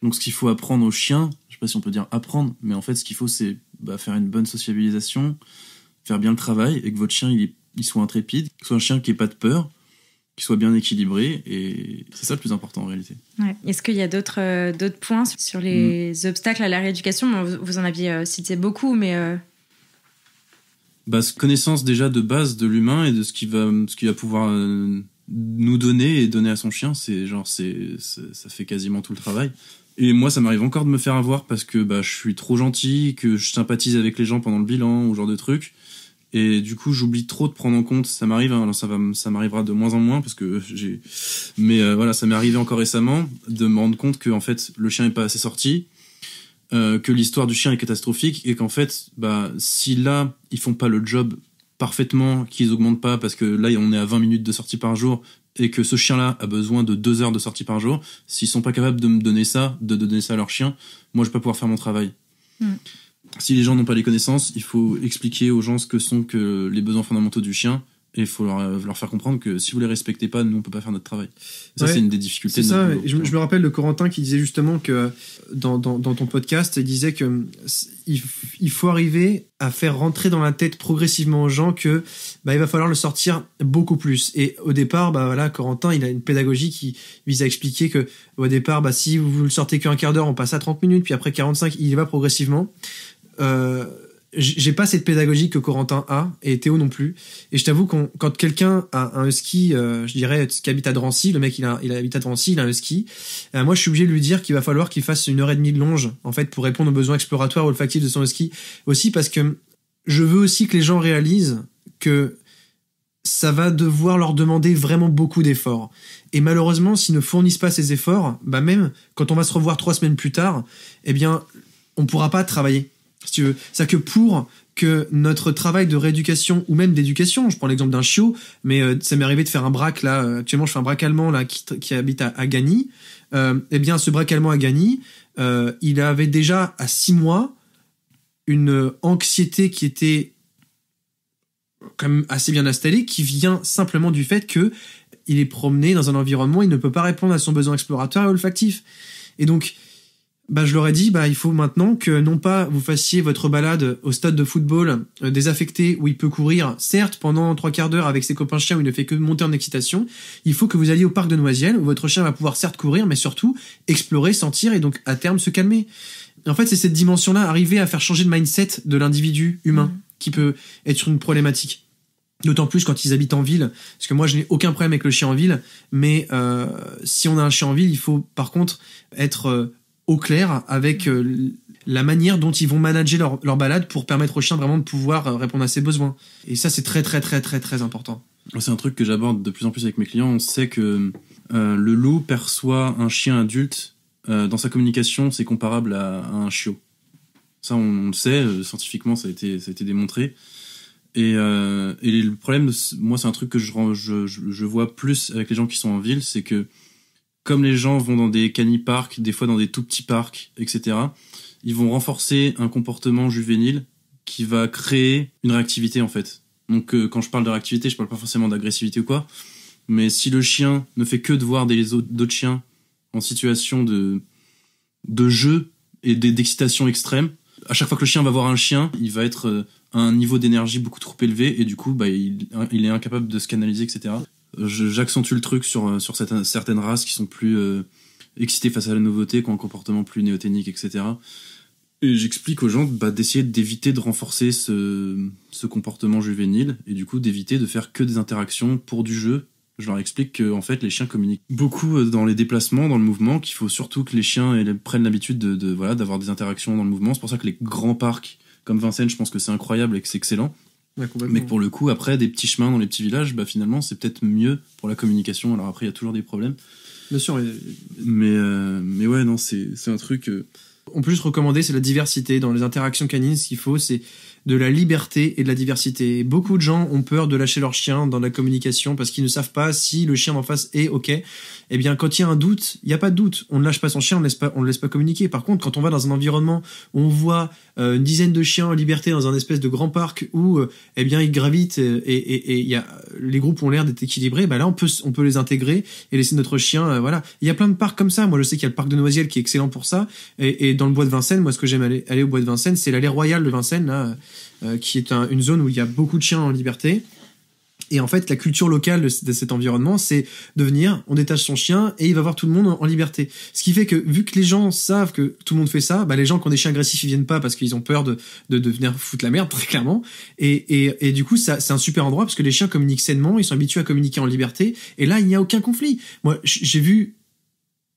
C: Donc, ce qu'il faut apprendre au chien, je sais pas si on peut dire apprendre, mais en fait, ce qu'il faut, c'est faire une bonne sociabilisation, faire bien le travail, et que votre chien, il soit intrépide, que ce soit un chien qui ait pas de peur, qui soit bien équilibré, et c'est ça le plus important en réalité.
A: Ouais. Est-ce qu'il y a d'autres points sur les obstacles à la rééducation ? Vous en aviez cité beaucoup, mais...
C: Connaissance déjà de base de l'humain et de ce qu'il va pouvoir nous donner et donner à son chien, ça fait quasiment tout le travail. Et moi, ça m'arrive encore de me faire avoir parce que je suis trop gentil, que je sympathise avec les gens pendant le bilan ou ce genre de trucs. Et du coup, j'oublie trop de prendre en compte. Ça m'arrive, hein, alors ça m'arrivera de moins en moins parce que voilà, ça m'est arrivé encore récemment de me rendre compte que en fait, le chien est pas assez sorti, que l'histoire du chien est catastrophique et qu'en fait, si là, ils font pas le job parfaitement, qu'ils augmentent pas parce que là, on est à 20 minutes de sortie par jour et que ce chien-là a besoin de 2 heures de sortie par jour, s'ils sont pas capables de me donner ça, de donner ça à leur chien, moi, je vais pas pouvoir faire mon travail. Si les gens n'ont pas les connaissances, il faut expliquer aux gens ce que sont que les besoins fondamentaux du chien et il faut leur faire comprendre que si vous les respectez pas, nous on peut pas faire notre travail. Ça, c'est une des difficultés.
B: C'est ça. Je me rappelle de Corentin qui disait justement que dans ton podcast, il disait que il faut arriver à faire rentrer dans la tête progressivement aux gens que il va falloir le sortir beaucoup plus. Et au départ, Corentin, il a une pédagogie qui vise à expliquer que au départ, si vous le sortez qu'un quart d'heure, on passe à 30 minutes, puis après 45, il y va progressivement. J'ai pas cette pédagogie que Corentin a et Théo non plus, et je t'avoue quand quelqu'un a un husky, je dirais qui habite à Drancy, le mec il habite à Drancy, il a un husky, moi je suis obligé de lui dire qu'il va falloir qu'il fasse 1h30 de longe en fait pour répondre aux besoins exploratoires olfactifs de son husky, aussi parce que je veux aussi que les gens réalisent que ça va devoir leur demander vraiment beaucoup d'efforts, et malheureusement s'ils ne fournissent pas ces efforts, même quand on va se revoir 3 semaines plus tard, on pourra pas travailler. Si tu veux, c'est-à-dire que pour que notre travail de rééducation ou même d'éducation, je prends l'exemple d'un chiot, mais ça m'est arrivé de faire un braque là. Actuellement, je fais un braque allemand là qui habite à Gagny. Ce braque allemand à Gagny, il avait déjà à 6 mois une anxiété qui était quand même assez bien installée, qui vient simplement du fait que il est promené dans un environnement, il ne peut pas répondre à son besoin exploratoire et olfactif. Et donc je leur ai dit, il faut maintenant que non pas vous fassiez votre balade au stade de football désaffecté où il peut courir, certes pendant 3 quarts d'heure avec ses copains chiens où il ne fait que monter en excitation. Il faut que vous alliez au parc de Noisiel où votre chien va pouvoir certes courir, mais surtout explorer, sentir et donc à terme se calmer. En fait, c'est cette dimension-là, arriver à faire changer le mindset de l'individu humain qui peut être sur une problématique. D'autant plus quand ils habitent en ville, parce que moi je n'ai aucun problème avec le chien en ville, mais si on a un chien en ville, il faut par contre être au clair avec la manière dont ils vont manager leur balade pour permettre au chien vraiment de pouvoir répondre à ses besoins. Et ça, c'est très, très, très, très, très important.
C: C'est un truc que j'aborde de plus en plus avec mes clients. On sait que le loup perçoit un chien adulte dans sa communication, c'est comparable à un chiot. Ça, on le sait, scientifiquement, ça a été démontré. Et le problème, moi, c'est un truc que je vois plus avec les gens qui sont en ville, c'est que comme les gens vont dans des cani-parcs, des fois dans des tout petits parcs, etc., ils vont renforcer un comportement juvénile qui va créer une réactivité, en fait. Donc, quand je parle de réactivité, je parle pas forcément d'agressivité ou quoi, mais si le chien ne fait que de voir d'autres chiens en situation de jeu et d'excitation extrême, à chaque fois que le chien va voir un chien, il va être à un niveau d'énergie beaucoup trop élevé et du coup, il est incapable de se canaliser, etc. J'accentue le truc sur certaines races qui sont plus excitées face à la nouveauté, qui ont un comportement plus néoténique, etc. Et j'explique aux gens d'essayer d'éviter de renforcer ce comportement juvénile et du coup d'éviter de faire que des interactions pour du jeu. Je leur explique que en fait les chiens communiquent beaucoup dans les déplacements, dans le mouvement, qu'il faut surtout que les chiens prennent l'habitude d'avoir des interactions dans le mouvement. C'est pour ça que les grands parcs comme Vincennes, je pense que c'est incroyable et que c'est excellent.
B: Ouais,
C: mais que pour le coup, après, des petits chemins dans les petits villages, finalement, c'est peut-être mieux pour la communication. Alors après, il y a toujours des problèmes.
B: Bien sûr.
C: Mais ouais, non, c'est un truc...
B: On peut juste recommander, c'est la diversité. Dans les interactions canines, ce qu'il faut, c'est de la liberté et de la diversité. Et beaucoup de gens ont peur de lâcher leur chien dans la communication parce qu'ils ne savent pas si le chien d'en face est OK. Eh bien, quand il y a un doute, il n'y a pas de doute. On ne lâche pas son chien, on le laisse pas communiquer. Par contre, quand on va dans un environnement où on voit une dizaine de chiens en liberté dans un espèce de grand parc où ils gravitent et les groupes ont l'air d'être équilibrés, là on peut les intégrer et laisser notre chien. Voilà. Il y a plein de parcs comme ça. Moi, je sais qu'il y a le parc de Noisiel qui est excellent pour ça. Et dans le bois de Vincennes, moi, ce que j'aime aller au bois de Vincennes, c'est l'allée royale de Vincennes, là, qui est une zone où il y a beaucoup de chiens en liberté. Et en fait, la culture locale de cet environnement, c'est de venir, on détache son chien et il va voir tout le monde en liberté. Ce qui fait que, vu que les gens savent que tout le monde fait ça, les gens qui ont des chiens agressifs, ils viennent pas parce qu'ils ont peur de venir foutre la merde, très clairement. Et du coup, c'est un super endroit parce que les chiens communiquent sainement, ils sont habitués à communiquer en liberté. Et là, il n'y a aucun conflit. Moi, j'ai vu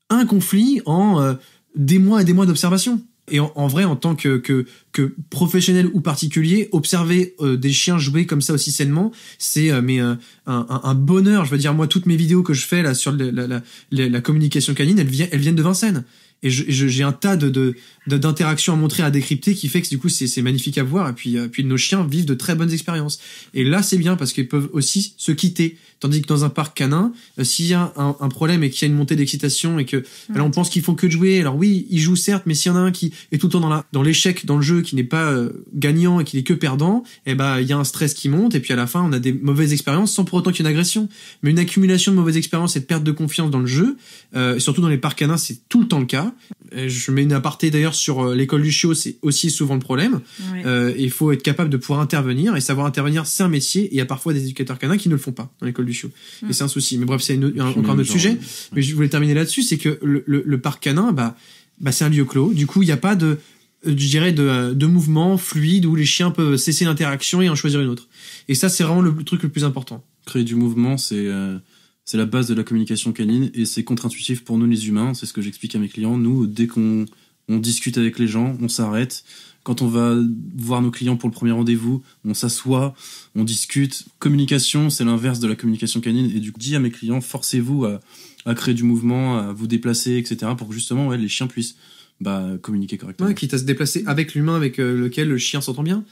B: un conflit en des mois et des mois d'observation. Et en vrai, en tant que professionnel ou particulier, observer des chiens jouer comme ça aussi sainement, c'est un bonheur. Je veux dire, moi, toutes mes vidéos que je fais là sur la communication canine, elles viennent de Vincennes. Et j'ai un tas d'interactions à montrer, à décrypter, qui fait que du coup c'est magnifique à voir. Et puis nos chiens vivent de très bonnes expériences. Et là c'est bien parce qu'ils peuvent aussi se quitter. Tandis que dans un parc canin, s'il y a un problème et qu'il y a une montée d'excitation et que on pense qu'ils font que de jouer, alors oui, ils jouent certes, mais s'il y en a un qui est tout le temps dans l'échec, dans le jeu, qui n'est pas gagnant et qui n'est que perdant, il y a un stress qui monte et puis à la fin on a des mauvaises expériences sans pour autant qu'il y ait une agression. Mais une accumulation de mauvaises expériences et de perte de confiance dans le jeu, surtout dans les parcs canins, c'est tout le temps le cas. Je mets une aparté d'ailleurs sur l'école du chiot, c'est aussi souvent le problème. Ouais. Il faut être capable de pouvoir intervenir, et savoir intervenir, c'est un métier, et il y a parfois des éducateurs canins qui ne le font pas dans l'école du chiot. Et c'est un souci. Mais bref, c'est encore un autre sujet. Mais je voulais terminer là-dessus, c'est que le parc canin, c'est un lieu clos. Du coup, il n'y a pas de mouvement fluide où les chiens peuvent cesser l'interaction et en choisir une autre. Et ça, c'est vraiment le truc le plus important.
C: Créer du mouvement, c'est la base de la communication canine et c'est contre-intuitif pour nous les humains. C'est ce que j'explique à mes clients. Nous, dès qu'on discute avec les gens, on s'arrête. Quand on va voir nos clients pour le premier rendez-vous, on s'assoit, on discute. Communication, c'est l'inverse de la communication canine. Et du coup, je dis à mes clients, forcez-vous à créer du mouvement, à vous déplacer, etc. pour que justement les chiens puissent communiquer correctement.
B: Ouais, quitte à se déplacer avec l'humain avec lequel le chien s'entend bien.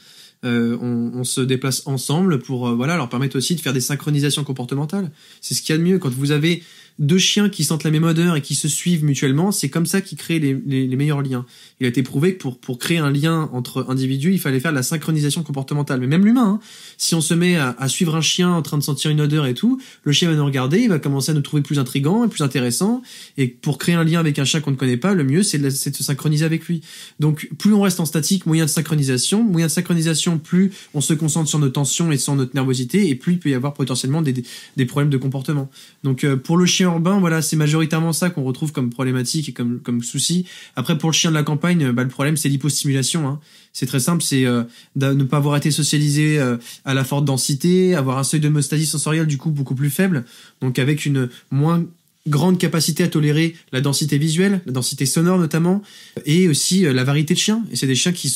B: On se déplace ensemble pour leur permettre aussi de faire des synchronisations comportementales. C'est ce qu'il y a de mieux. Quand vous avez deux chiens qui sentent la même odeur et qui se suivent mutuellement, c'est comme ça qu'ils créent les meilleurs liens. Il a été prouvé que pour créer un lien entre individus, il fallait faire de la synchronisation comportementale. Mais même l'humain, si on se met à suivre un chien en train de sentir une odeur et tout, le chien va nous regarder, il va commencer à nous trouver plus intrigants et plus intéressants. Et pour créer un lien avec un chien qu'on ne connaît pas, le mieux c'est de se synchroniser avec lui. Donc plus on reste en statique, moyen de synchronisation, plus on se concentre sur nos tensions et sur notre nervosité, et plus il peut y avoir potentiellement des problèmes de comportement. Donc pour le chien urbain, c'est majoritairement ça qu'on retrouve comme problématique et comme souci. Après, pour le chien de la campagne, le problème c'est l'hypostimulation, hein. C'est très simple, c'est de ne pas avoir été socialisé à la forte densité, avoir un seuil d'homéostasie sensorielle du coup beaucoup plus faible, donc avec une moins grande capacité à tolérer la densité visuelle, la densité sonore notamment, et aussi la variété de chiens. Et c'est des chiens qui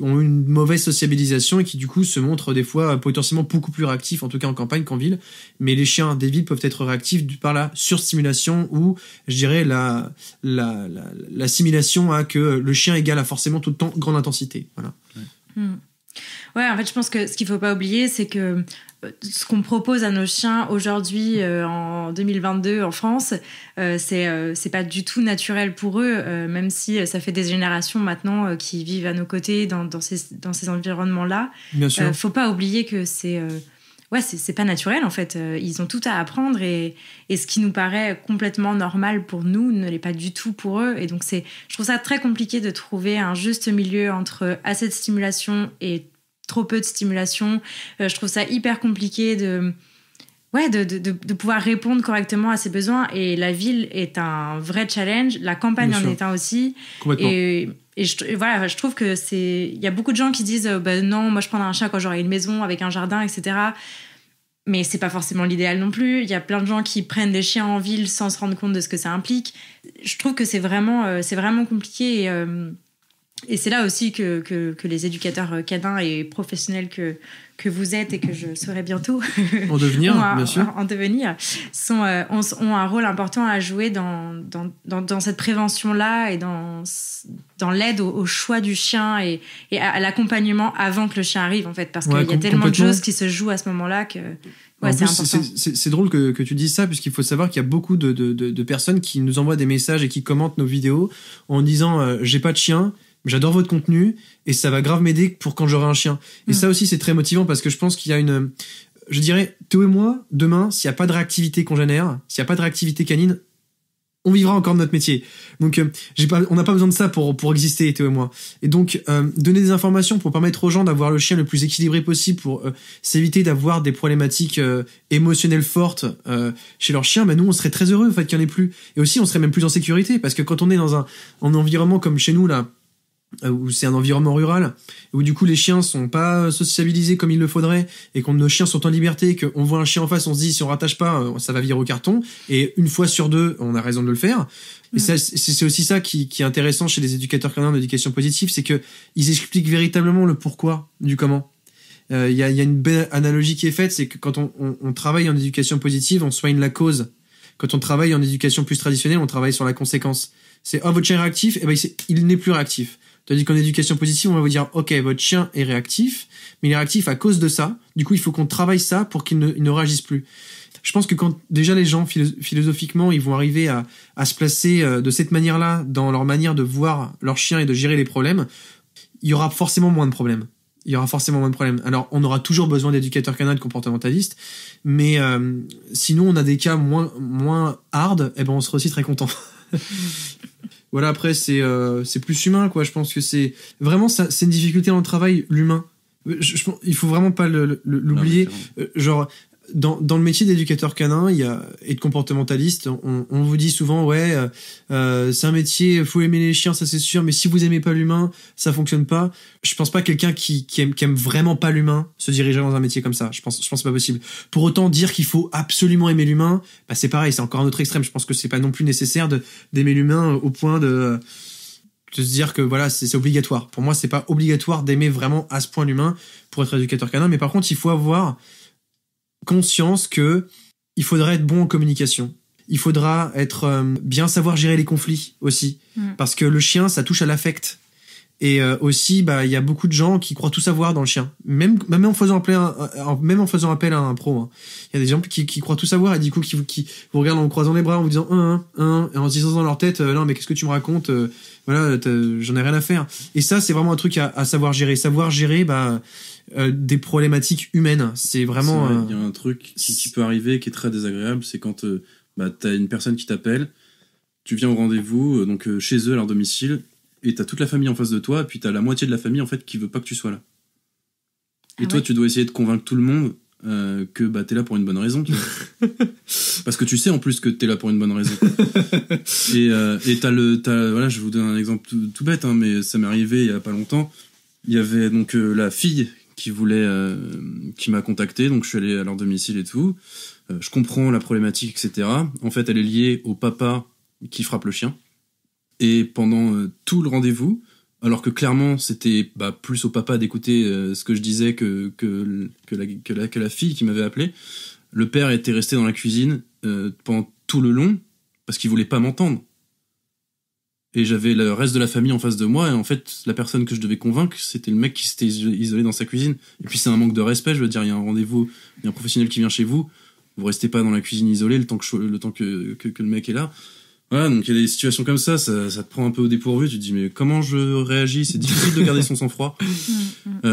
B: ont une mauvaise sociabilisation et qui du coup se montrent des fois potentiellement beaucoup plus réactifs, en tout cas en campagne qu'en ville. Mais les chiens des villes peuvent être réactifs par la surstimulation ou, je dirais, l'assimilation à que le chien égale à forcément tout le temps grande intensité. Voilà.
A: Ouais, en fait, je pense que ce qu'il faut pas oublier, c'est que ce qu'on propose à nos chiens aujourd'hui en 2022 en France, c'est pas du tout naturel pour eux, même si ça fait des générations maintenant qui vivent à nos côtés dans ces environnements-là.
B: Bien sûr.
A: Faut pas oublier que c'est pas naturel en fait. Ils ont tout à apprendre et ce qui nous paraît complètement normal pour nous ne l'est pas du tout pour eux. Et donc je trouve ça très compliqué de trouver un juste milieu entre assez de stimulation et trop peu de stimulation. Je trouve ça hyper compliqué de pouvoir répondre correctement à ses besoins. Et la ville est un vrai challenge. La campagne en est un aussi.
B: Complètement.
A: Et je trouve que il y a beaucoup de gens qui disent non, moi je prendrai un chat quand j'aurai une maison avec un jardin, etc. Mais c'est pas forcément l'idéal non plus. Il y a plein de gens qui prennent des chiens en ville sans se rendre compte de ce que ça implique. Je trouve que c'est vraiment compliqué. Et c'est là aussi que les éducateurs canins et professionnels que vous êtes et que je serai bientôt
B: en devenir, bien sûr.
A: En devenir, ont un rôle important à jouer dans cette prévention-là et dans l'aide au choix du chien et à l'accompagnement avant que le chien arrive, en fait. Parce qu'il y a tellement de choses qui se jouent à ce moment-là que... Ouais, c'est important.
B: C'est drôle que tu dises ça, puisqu'il faut savoir qu'il y a beaucoup de personnes qui nous envoient des messages et qui commentent nos vidéos en disant j'ai pas de chien, j'adore votre contenu et ça va grave m'aider pour quand j'aurai un chien. Et ça aussi, c'est très motivant parce que je pense qu'il y a je dirais, Théo et moi, demain, s'il n'y a pas de réactivité congénère, s'il n'y a pas de réactivité canine, on vivra encore de notre métier. Donc, on n'a pas besoin de ça pour exister, Théo et moi. Et donc, donner des informations pour permettre aux gens d'avoir le chien le plus équilibré possible pour s'éviter d'avoir des problématiques émotionnelles fortes chez leur chien, nous, on serait très heureux, en fait, qu'il n'y en ait plus. Et aussi, on serait même plus en sécurité parce que quand on est dans un environnement comme chez nous, là, où c'est un environnement rural, où du coup les chiens sont pas sociabilisés comme il le faudrait, et quand nos chiens sont en liberté, qu'on voit un chien en face, on se dit si on rattache pas, ça va virer au carton, et une fois sur deux, on a raison de le faire. Et ça, c'est aussi ça qui est intéressant chez les éducateurs canins d'éducation positive, c'est que ils expliquent véritablement le pourquoi du comment. Il y a une belle analogie qui est faite, c'est que quand on travaille en éducation positive, on soigne la cause. Quand on travaille en éducation plus traditionnelle, on travaille sur la conséquence. C'est votre chien est réactif, il n'est plus réactif. Tandis qu'en éducation positive, on va vous dire ok, votre chien est réactif, mais il est réactif à cause de ça. Du coup, il faut qu'on travaille ça pour qu'il ne réagisse plus. Je pense que quand déjà les gens philosophiquement, ils vont arriver à se placer de cette manière-là dans leur manière de voir leur chien et de gérer les problèmes, il y aura forcément moins de problèmes. Alors, on aura toujours besoin d'éducateurs canins, de comportementalistes, mais sinon, on a des cas moins hard, on sera aussi très content. Voilà, après, c'est plus humain, quoi. Je pense que c'est vraiment ça, c'est une difficulté dans le travail, l'humain. Il faut vraiment pas l'oublier. Genre, dans le métier d'éducateur canin et de comportementaliste, on vous dit souvent c'est un métier, faut aimer les chiens, ça c'est sûr, mais si vous aimez pas l'humain, ça fonctionne pas. Je pense pas que quelqu'un qui aime vraiment pas l'humain se dirigerait dans un métier comme ça. Je pense pas possible. Pour autant, dire qu'il faut absolument aimer l'humain, c'est pareil, c'est encore un autre extrême. Je pense que c'est pas non plus nécessaire d'aimer l'humain au point de se dire que voilà, c'est obligatoire. Pour moi, c'est pas obligatoire d'aimer vraiment à ce point l'humain pour être éducateur canin, mais par contre, il faut avoir conscience que il faudra être bon en communication. Il faudra être bien savoir gérer les conflits aussi, parce que le chien, ça touche à l'affect. Et aussi, il y a beaucoup de gens qui croient tout savoir dans le chien, même en faisant appel à un pro. Hein. Il y a des gens qui croient tout savoir et du coup qui vous regardent en vous croisant les bras en vous disant et en se disant dans leur tête non mais qu'est-ce que tu me racontes, voilà, j'en ai rien à faire. Et ça, c'est vraiment un truc à savoir gérer. Savoir gérer des problématiques humaines. C'est vraiment...
C: Il y a un truc qui peut arriver qui est très désagréable, c'est quand t'as une personne qui t'appelle, tu viens au rendez-vous, donc chez eux, à leur domicile, et t'as toute la famille en face de toi, et puis t'as la moitié de la famille en fait qui veut pas que tu sois là. Et toi, tu dois essayer de convaincre tout le monde que t'es là pour une bonne raison, tu vois. Parce que tu sais en plus que t'es là pour une bonne raison. Et voilà, je vous donne un exemple tout bête, hein, mais ça m'est arrivé il y a pas longtemps. Il y avait donc la fille qui m'a contacté, donc je suis allé à leur domicile et tout. je comprends la problématique, etc. En fait, elle est liée au papa qui frappe le chien. Et pendant tout le rendez-vous, alors que clairement c'était plus au papa d'écouter ce que je disais que la fille qui m'avait appelé, le père était resté dans la cuisine pendant tout le long parce qu'il voulait pas m'entendre. Et j'avais le reste de la famille en face de moi, et en fait la personne que je devais convaincre, c'était le mec qui s'était isolé dans sa cuisine. Et puis c'est un manque de respect, je veux dire, il y a un rendez-vous, il y a un professionnel qui vient chez vous, vous restez pas dans la cuisine isolée le temps que le mec est là. Voilà, donc il y a des situations comme ça te prend un peu au dépourvu, tu te dis mais comment je réagis, c'est difficile de garder son sang-froid.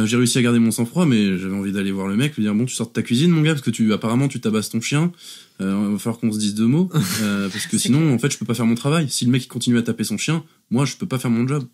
C: J'ai réussi à garder mon sang-froid, mais j'avais envie d'aller voir le mec, lui dire bon, tu sors de ta cuisine mon gars, parce que apparemment tu tabasses ton chien, va falloir qu'on se dise 2 mots, parce que sinon en fait je peux pas faire mon travail. Si le mec il continue à taper son chien, moi je peux pas faire mon job.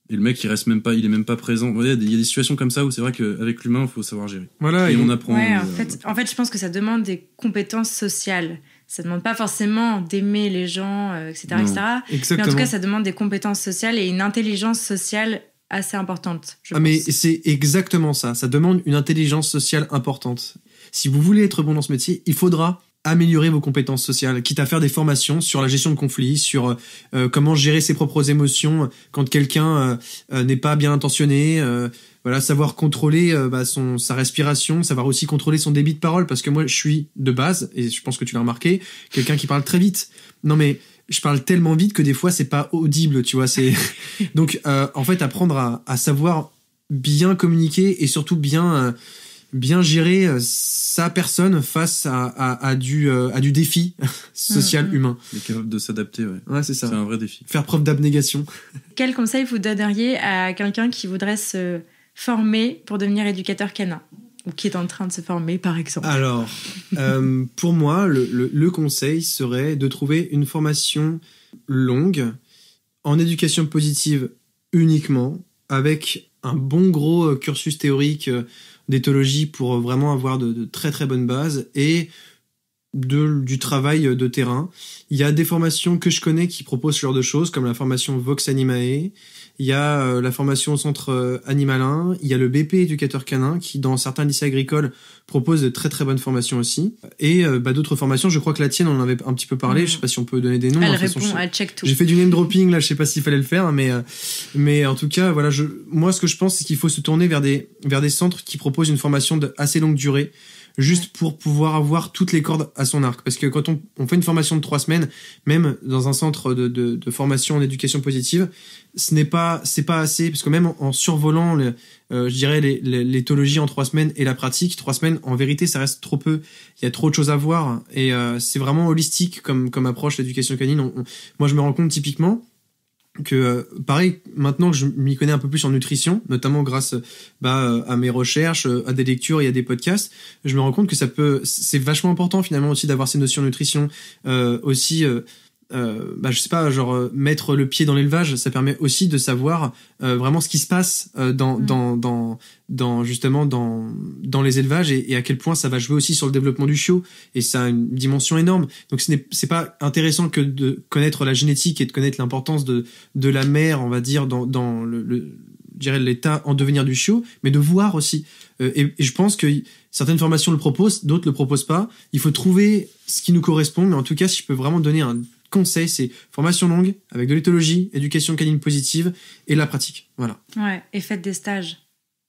C: Et le mec il est même pas présent. Il y a des situations comme ça où c'est vrai qu'avec l'humain il faut savoir gérer.
B: Voilà,
A: et
B: on
A: apprend. Ouais, en fait je pense que ça demande des compétences sociales. Ça demande pas forcément d'aimer les gens, etc., etc.
B: Exactement.
A: Mais en tout cas, ça demande des compétences sociales et une intelligence sociale assez importante, je pense.
B: Mais c'est exactement ça. Ça demande une intelligence sociale importante. Si vous voulez être bon dans ce métier, il faudra améliorer vos compétences sociales, quitte à faire des formations sur la gestion de conflits, sur comment gérer ses propres émotions quand quelqu'un n'est pas bien intentionné, voilà, savoir contrôler sa respiration, savoir aussi contrôler son débit de parole, parce que moi je suis de base, et je pense que tu l'as remarqué, quelqu'un qui parle très vite. Non mais je parle tellement vite que des fois c'est pas audible, tu vois, c'est donc en fait apprendre à savoir bien communiquer et surtout bien gérer sa personne face à du défi social humain.
C: Il est capable de s'adapter, ouais.
B: Ouais, c'est ça.
C: C'est un vrai défi.
B: Faire preuve d'abnégation.
A: Quel conseil vous donneriez à quelqu'un qui voudrait se former pour devenir éducateur canin, ou qui est en train de se former, par exemple?
B: Alors, pour moi, le conseil serait de trouver une formation longue en éducation positive uniquement, avec un bon gros cursus théorique d'éthologie pour vraiment avoir de très très bonnes bases et du travail de terrain. Il y a des formations que je connais qui proposent ce genre de choses, comme la formation Vox Animae. Il y a la formation au centre Animalin. Il y a le BP éducateur canin qui, dans certains lycées agricoles, propose de très très bonnes formations aussi. Et d'autres formations, je crois que la tienne, on en avait un petit peu parlé. Je sais pas si on peut donner des noms.
A: Elle répond, elle check tout.
B: J'ai fait du name dropping là, je sais pas s'il fallait le faire, mais en tout cas, voilà, moi ce que je pense, c'est qu'il faut se tourner vers des centres qui proposent une formation de assez longue durée, juste pour pouvoir avoir toutes les cordes à son arc. Parce que quand on fait une formation de 3 semaines, même dans un centre de formation en éducation positive, c'est pas assez, parce que même en survolant je dirais l'éthologie en 3 semaines et la pratique, 3 semaines, en vérité, ça reste trop peu. Il y a trop de choses à voir, et c'est vraiment holistique comme approche l'éducation canine. Moi, je me rends compte typiquement que pareil, maintenant que je m'y connais un peu plus en nutrition, notamment grâce à mes recherches, à des lectures et à des podcasts, je me rends compte que c'est vachement important finalement aussi d'avoir ces notions de nutrition, aussi je sais pas, genre mettre le pied dans l'élevage, ça permet aussi de savoir vraiment ce qui se passe dans justement dans les élevages, et à quel point ça va jouer aussi sur le développement du chiot, et ça a une dimension énorme. Donc c'est pas intéressant que de connaître la génétique et de connaître l'importance de la mère, on va dire, dans je dirais l'état en devenir du chiot, mais de voir aussi. Et je pense que certaines formations le proposent, d'autres le proposent pas. Il faut trouver ce qui nous correspond, mais en tout cas, si je peux vraiment donner un conseil, c'est formation longue avec de l'éthologie, éducation canine positive et la pratique. Voilà.
A: Ouais, et faites des stages.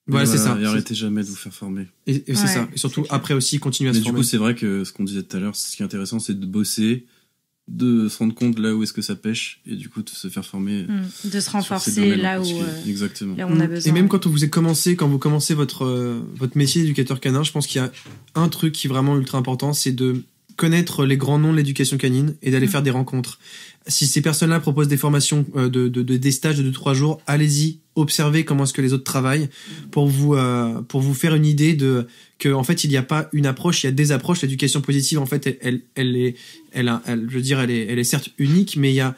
B: Voilà, c'est ça.
C: Et arrêtez jamais de vous faire former.
B: Et c'est ça. Et surtout après aussi continuer à se former.
C: Mais du coup, c'est vrai que ce qu'on disait tout à l'heure, ce qui est intéressant, c'est de bosser, de se rendre compte là où est-ce que ça pêche, et du coup de se faire former,
A: de se renforcer là où
C: exactement.
A: Là où on a besoin.
B: Et même quand vous commencez votre métier d'éducateur canin, je pense qu'il y a un truc qui est vraiment ultra important, c'est de connaître les grands noms de l'éducation canine et d'aller faire des rencontres. Si ces personnes-là proposent des formations, des stages de 2-3 jours, allez-y, observez comment est-ce que les autres travaillent pour vous faire une idée que en fait il n'y a pas une approche, il y a des approches. L'éducation positive, en fait, elle est certes unique, mais il y a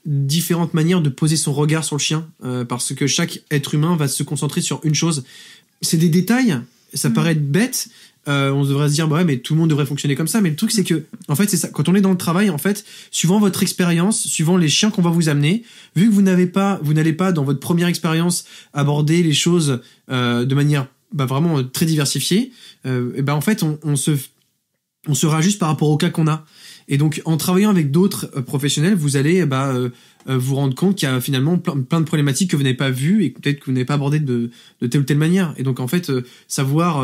B: différentes manières de poser son regard sur le chien, parce que chaque être humain va se concentrer sur une chose. C'est des détails, ça paraît bête. On devrait se dire mais tout le monde devrait fonctionner comme ça, mais le truc c'est que en fait c'est ça, quand on est dans le travail, en fait, suivant votre expérience, suivant les chiens qu'on va vous amener, vu que vous n'allez pas dans votre première expérience aborder les choses de manière vraiment très diversifiée, en fait on se réajuste par rapport au cas qu'on a. Et donc, en travaillant avec d'autres professionnels, vous allez vous rendre compte qu'il y a finalement plein de problématiques que vous n'avez pas vues et peut-être que vous n'avez pas abordées de telle ou telle manière. Et donc, en fait, savoir,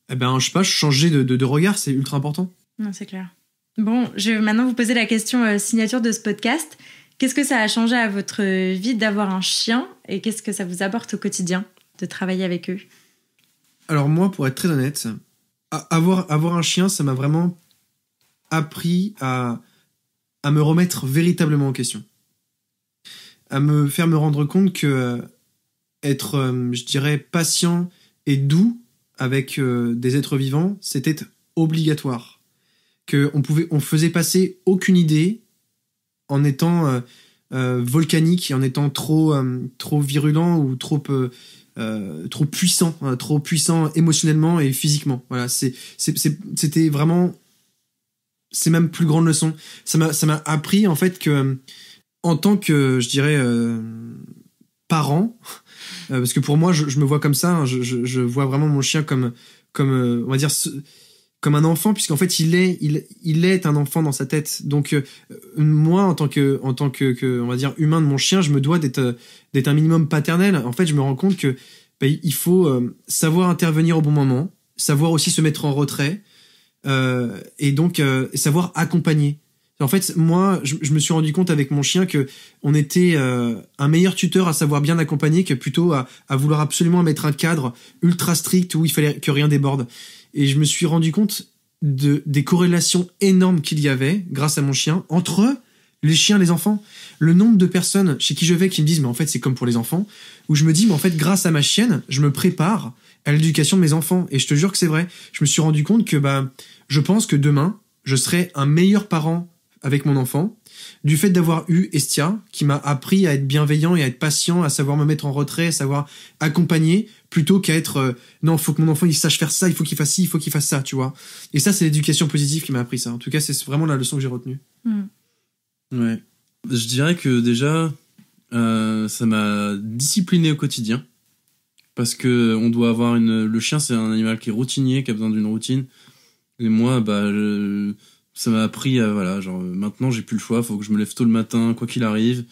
B: je sais pas, changer de regard, c'est ultra important.
A: Non, c'est clair. Bon, je vais maintenant vous poser la question signature de ce podcast. Qu'est-ce que ça a changé à votre vie d'avoir un chien et qu'est-ce que ça vous apporte au quotidien de travailler avec eux?
B: Alors moi, pour être très honnête, avoir un chien, ça m'a vraiment appris à me remettre véritablement en question. À me faire me rendre compte que être, je dirais, patient et doux avec des êtres vivants, c'était obligatoire. On faisait passer aucune idée en étant volcanique et en étant trop virulent ou trop puissant émotionnellement et physiquement. Voilà, c'était vraiment, c'est même plus grande leçon. Ça m'a appris en fait que en tant que, je dirais, parent, parce que pour moi je me vois comme ça, hein, je vois vraiment mon chien comme on va dire comme un enfant, puisqu'en fait il est un enfant dans sa tête. Donc moi en tant que on va dire humain de mon chien, je me dois d'être un minimum paternel. En fait, je me rends compte que il faut savoir intervenir au bon moment, savoir aussi se mettre en retrait, et donc savoir accompagner. En fait, moi, je me suis rendu compte avec mon chien que on était un meilleur tuteur à savoir bien accompagner que plutôt à vouloir absolument mettre un cadre ultra strict où il fallait que rien déborde. Et je me suis rendu compte des corrélations énormes qu'il y avait, grâce à mon chien, entre les chiens et les enfants. Le nombre de personnes chez qui je vais qui me disent « mais en fait, c'est comme pour les enfants », où je me dis « mais en fait, grâce à ma chienne, je me prépare à l'éducation de mes enfants ». Et je te jure que c'est vrai. Je me suis rendu compte que je pense que demain, je serai un meilleur parent avec mon enfant, du fait d'avoir eu Estia, qui m'a appris à être bienveillant et à être patient, à savoir me mettre en retrait, à savoir accompagner, plutôt qu'à être non, faut que mon enfant il sache faire ça, il faut qu'il fasse ci, il faut qu'il fasse ça, tu vois. Et ça, c'est l'éducation positive qui m'a appris ça. En tout cas, c'est vraiment la leçon que j'ai retenue.
C: Ouais. Je dirais que déjà, ça m'a discipliné au quotidien. Parce que on doit avoir le chien, c'est un animal qui est routinier, qui a besoin d'une routine. Et moi, ça m'a appris à, maintenant j'ai plus le choix, faut que je me lève tôt le matin, quoi qu'il arrive.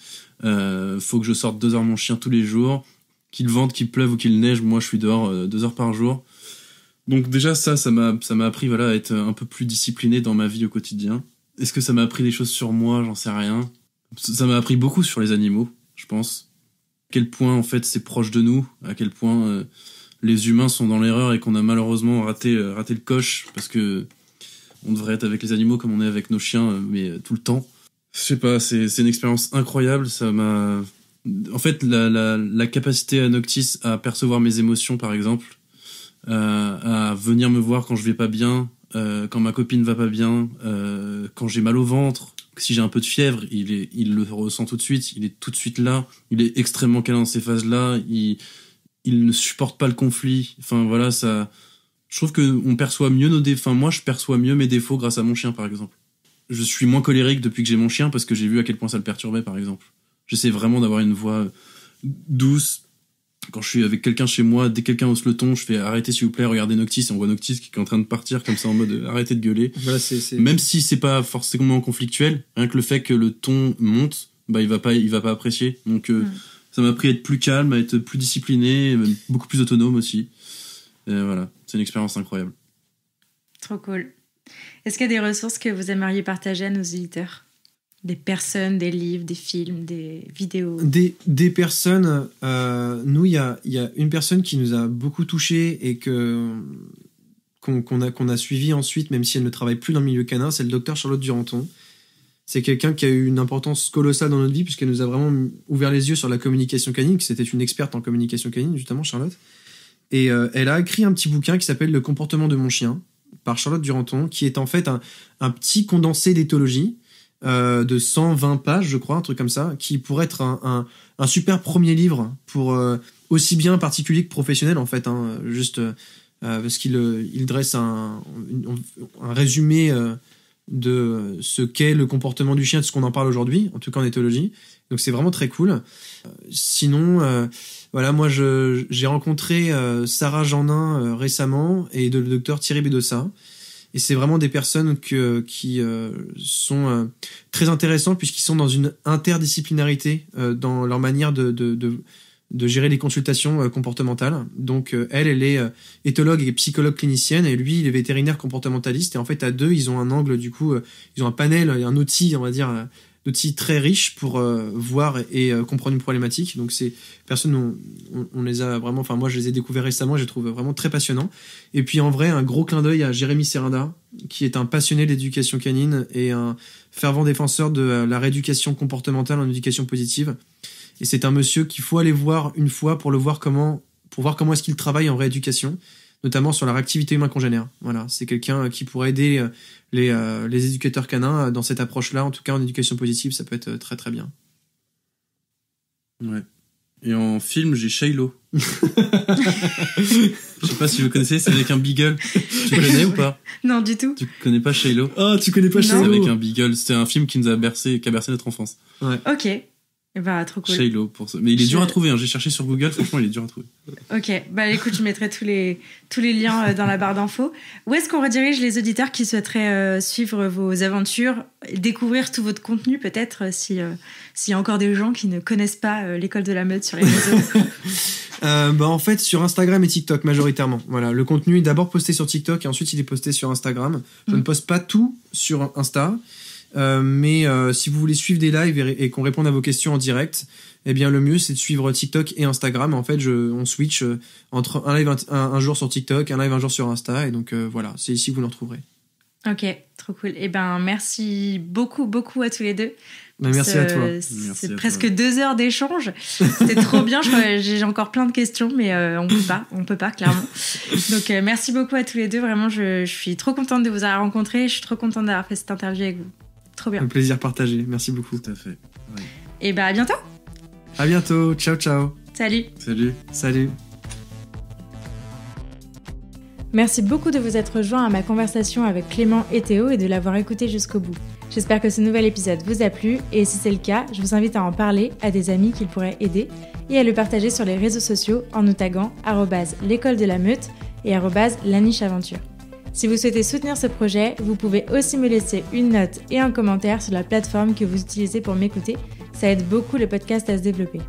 C: Faut que je sorte 2 heures mon chien tous les jours. Qu'il vente, qu'il pleuve ou qu'il neige, moi je suis dehors 2 heures par jour. Donc déjà ça m'a appris à être un peu plus discipliné dans ma vie au quotidien. Est-ce que ça m'a appris des choses sur moi? J'en sais rien. Ça m'a appris beaucoup sur les animaux, je pense. À quel point en fait c'est proche de nous, à quel point les humains sont dans l'erreur et qu'on a malheureusement raté le coche, parce que on devrait être avec les animaux comme on est avec nos chiens, mais tout le temps. Je sais pas, c'est une expérience incroyable. Ça m'a... En fait, la capacité à Noctis à percevoir mes émotions, par exemple, à venir me voir quand je vais pas bien, quand ma copine va pas bien, quand j'ai mal au ventre, si j'ai un peu de fièvre, il le ressent tout de suite, il est tout de suite là, il est extrêmement câlin dans ces phases-là, il ne supporte pas le conflit. Enfin voilà, ça... Je trouve qu'on perçoit mieux nos défauts. Enfin, moi, je perçois mieux mes défauts grâce à mon chien, par exemple. Je suis moins colérique depuis que j'ai mon chien parce que j'ai vu à quel point ça le perturbait, par exemple. J'essaie vraiment d'avoir une voix douce. Quand je suis avec quelqu'un chez moi, dès que quelqu'un hausse le ton, je fais « Arrêtez s'il vous plaît, regardez Noctis », et on voit Noctis qui est en train de partir comme ça en mode « Arrêtez de gueuler ».
B: Voilà,
C: Même si c'est pas forcément conflictuel, rien que le fait que le ton monte, il va pas apprécier. Donc ça m'a appris à être plus calme, à être plus discipliné, beaucoup plus autonome aussi. Et voilà, c'est une expérience incroyable.
A: Trop cool. Est-ce qu'il y a des ressources que vous aimeriez partager à nos auditeurs? Des personnes, des livres, des films, des vidéos?
B: Des personnes. Nous, il y a une personne qui nous a beaucoup touchés et qu'on a suivi ensuite, même si elle ne travaille plus dans le milieu canin, c'est le docteur Charlotte Duranton. C'est quelqu'un qui a eu une importance colossale dans notre vie puisqu'elle nous a vraiment ouvert les yeux sur la communication canine, que c'était une experte en communication canine, justement, Charlotte. Et elle a écrit un petit bouquin qui s'appelle « Le comportement de mon chien » par Charlotte Duranton, qui est en fait un petit condensé d'éthologie de 120 pages, je crois, un truc comme ça, qui pourrait être un super premier livre pour aussi bien particulier que professionnel, en fait, juste parce qu'il dresse un résumé de ce qu'est le comportement du chien, de ce qu'on en parle aujourd'hui, en tout cas en éthologie. Donc c'est vraiment très cool. Sinon... Voilà, moi j'ai rencontré Sarah Jeannin récemment et le docteur Thierry Bedossa. Et c'est vraiment des personnes qui sont très intéressantes puisqu'ils sont dans une interdisciplinarité dans leur manière de gérer les consultations comportementales. Donc elle est éthologue et psychologue clinicienne et lui il est vétérinaire comportementaliste et en fait à deux ils ont un angle du coup ils ont un panel, un outil on va dire d'outils très riches pour voir et comprendre une problématique. Donc ces personnes on les a vraiment, enfin moi je les ai découverts récemment, je les trouve vraiment très passionnants. Et puis en vrai un gros clin d'œil à Jérémy Serinda qui est un passionné d'éducation canine et un fervent défenseur de la rééducation comportementale en éducation positive. Et c'est un monsieur qu'il faut aller voir une fois pour voir comment est-ce qu'il travaille en rééducation, notamment sur la réactivité humain congénère. Voilà, c'est quelqu'un qui pourrait aider les éducateurs canins dans cette approche-là, en tout cas en éducation positive, ça peut être très très bien.
C: Ouais. Et en film, j'ai Shiloh. Je sais pas si vous connaissez, c'est avec un beagle. Tu connais ou pas?
A: Non, du tout.
C: Tu connais pas Shiloh?
B: Oh, tu connais pas
C: C'est
B: Shiloh?
C: avec un beagle. C'était un film qui a bercé notre enfance.
B: Ouais.
A: Ok. Et bah, trop cool.
C: Shiloh pour ça. Mais il est dur à trouver, hein. J'ai cherché sur Google, franchement, il est dur à trouver.
A: Ok, bah écoute, je mettrai tous les liens dans la barre d'infos. Où est-ce qu'on redirige les auditeurs qui souhaiteraient suivre vos aventures, découvrir tout votre contenu peut-être, s'il y a encore des gens qui ne connaissent pas l'école de la meute sur les réseaux?
B: En fait sur Instagram et TikTok majoritairement. Voilà, le contenu est d'abord posté sur TikTok et ensuite il est posté sur Instagram. Je ne poste pas tout sur Insta. Mais si vous voulez suivre des lives et qu'on réponde à vos questions en direct, eh bien le mieux c'est de suivre TikTok et Instagram. En fait, on switch entre un live un jour sur TikTok, un live un jour sur Insta, et donc voilà, c'est ici que vous nous retrouverez.
A: Ok, trop cool. Et ben merci beaucoup à tous les deux.
B: Merci à toi.
A: C'est presque 2 heures d'échange. C'était trop bien. J'ai encore plein de questions, mais on peut pas clairement. Donc merci beaucoup à tous les deux. Vraiment, je suis trop contente de vous avoir rencontrés. Je suis trop contente d'avoir fait cette interview avec vous. Trop bien.
B: Un plaisir partagé. Merci beaucoup.
C: Tout à fait. Ouais.
A: Et à bientôt.
B: À bientôt. Ciao, ciao.
A: Salut.
B: Salut.
A: Merci beaucoup de vous être rejoints à ma conversation avec Clément et Théo et de l'avoir écouté jusqu'au bout. J'espère que ce nouvel épisode vous a plu et si c'est le cas, je vous invite à en parler à des amis qu'il pourrait aider et à le partager sur les réseaux sociaux en nous taguant @l'école de la meute et @lanicheaventure. Si vous souhaitez soutenir ce projet, vous pouvez aussi me laisser une note et un commentaire sur la plateforme que vous utilisez pour m'écouter. Ça aide beaucoup le podcast à se développer.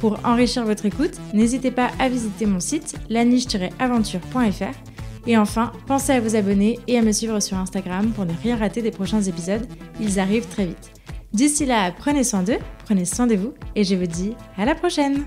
A: Pour enrichir votre écoute, n'hésitez pas à visiter mon site laniche-aventure.fr. Et enfin, pensez à vous abonner et à me suivre sur Instagram pour ne rien rater des prochains épisodes. Ils arrivent très vite. D'ici là, prenez soin d'eux, prenez soin de vous et je vous dis à la prochaine!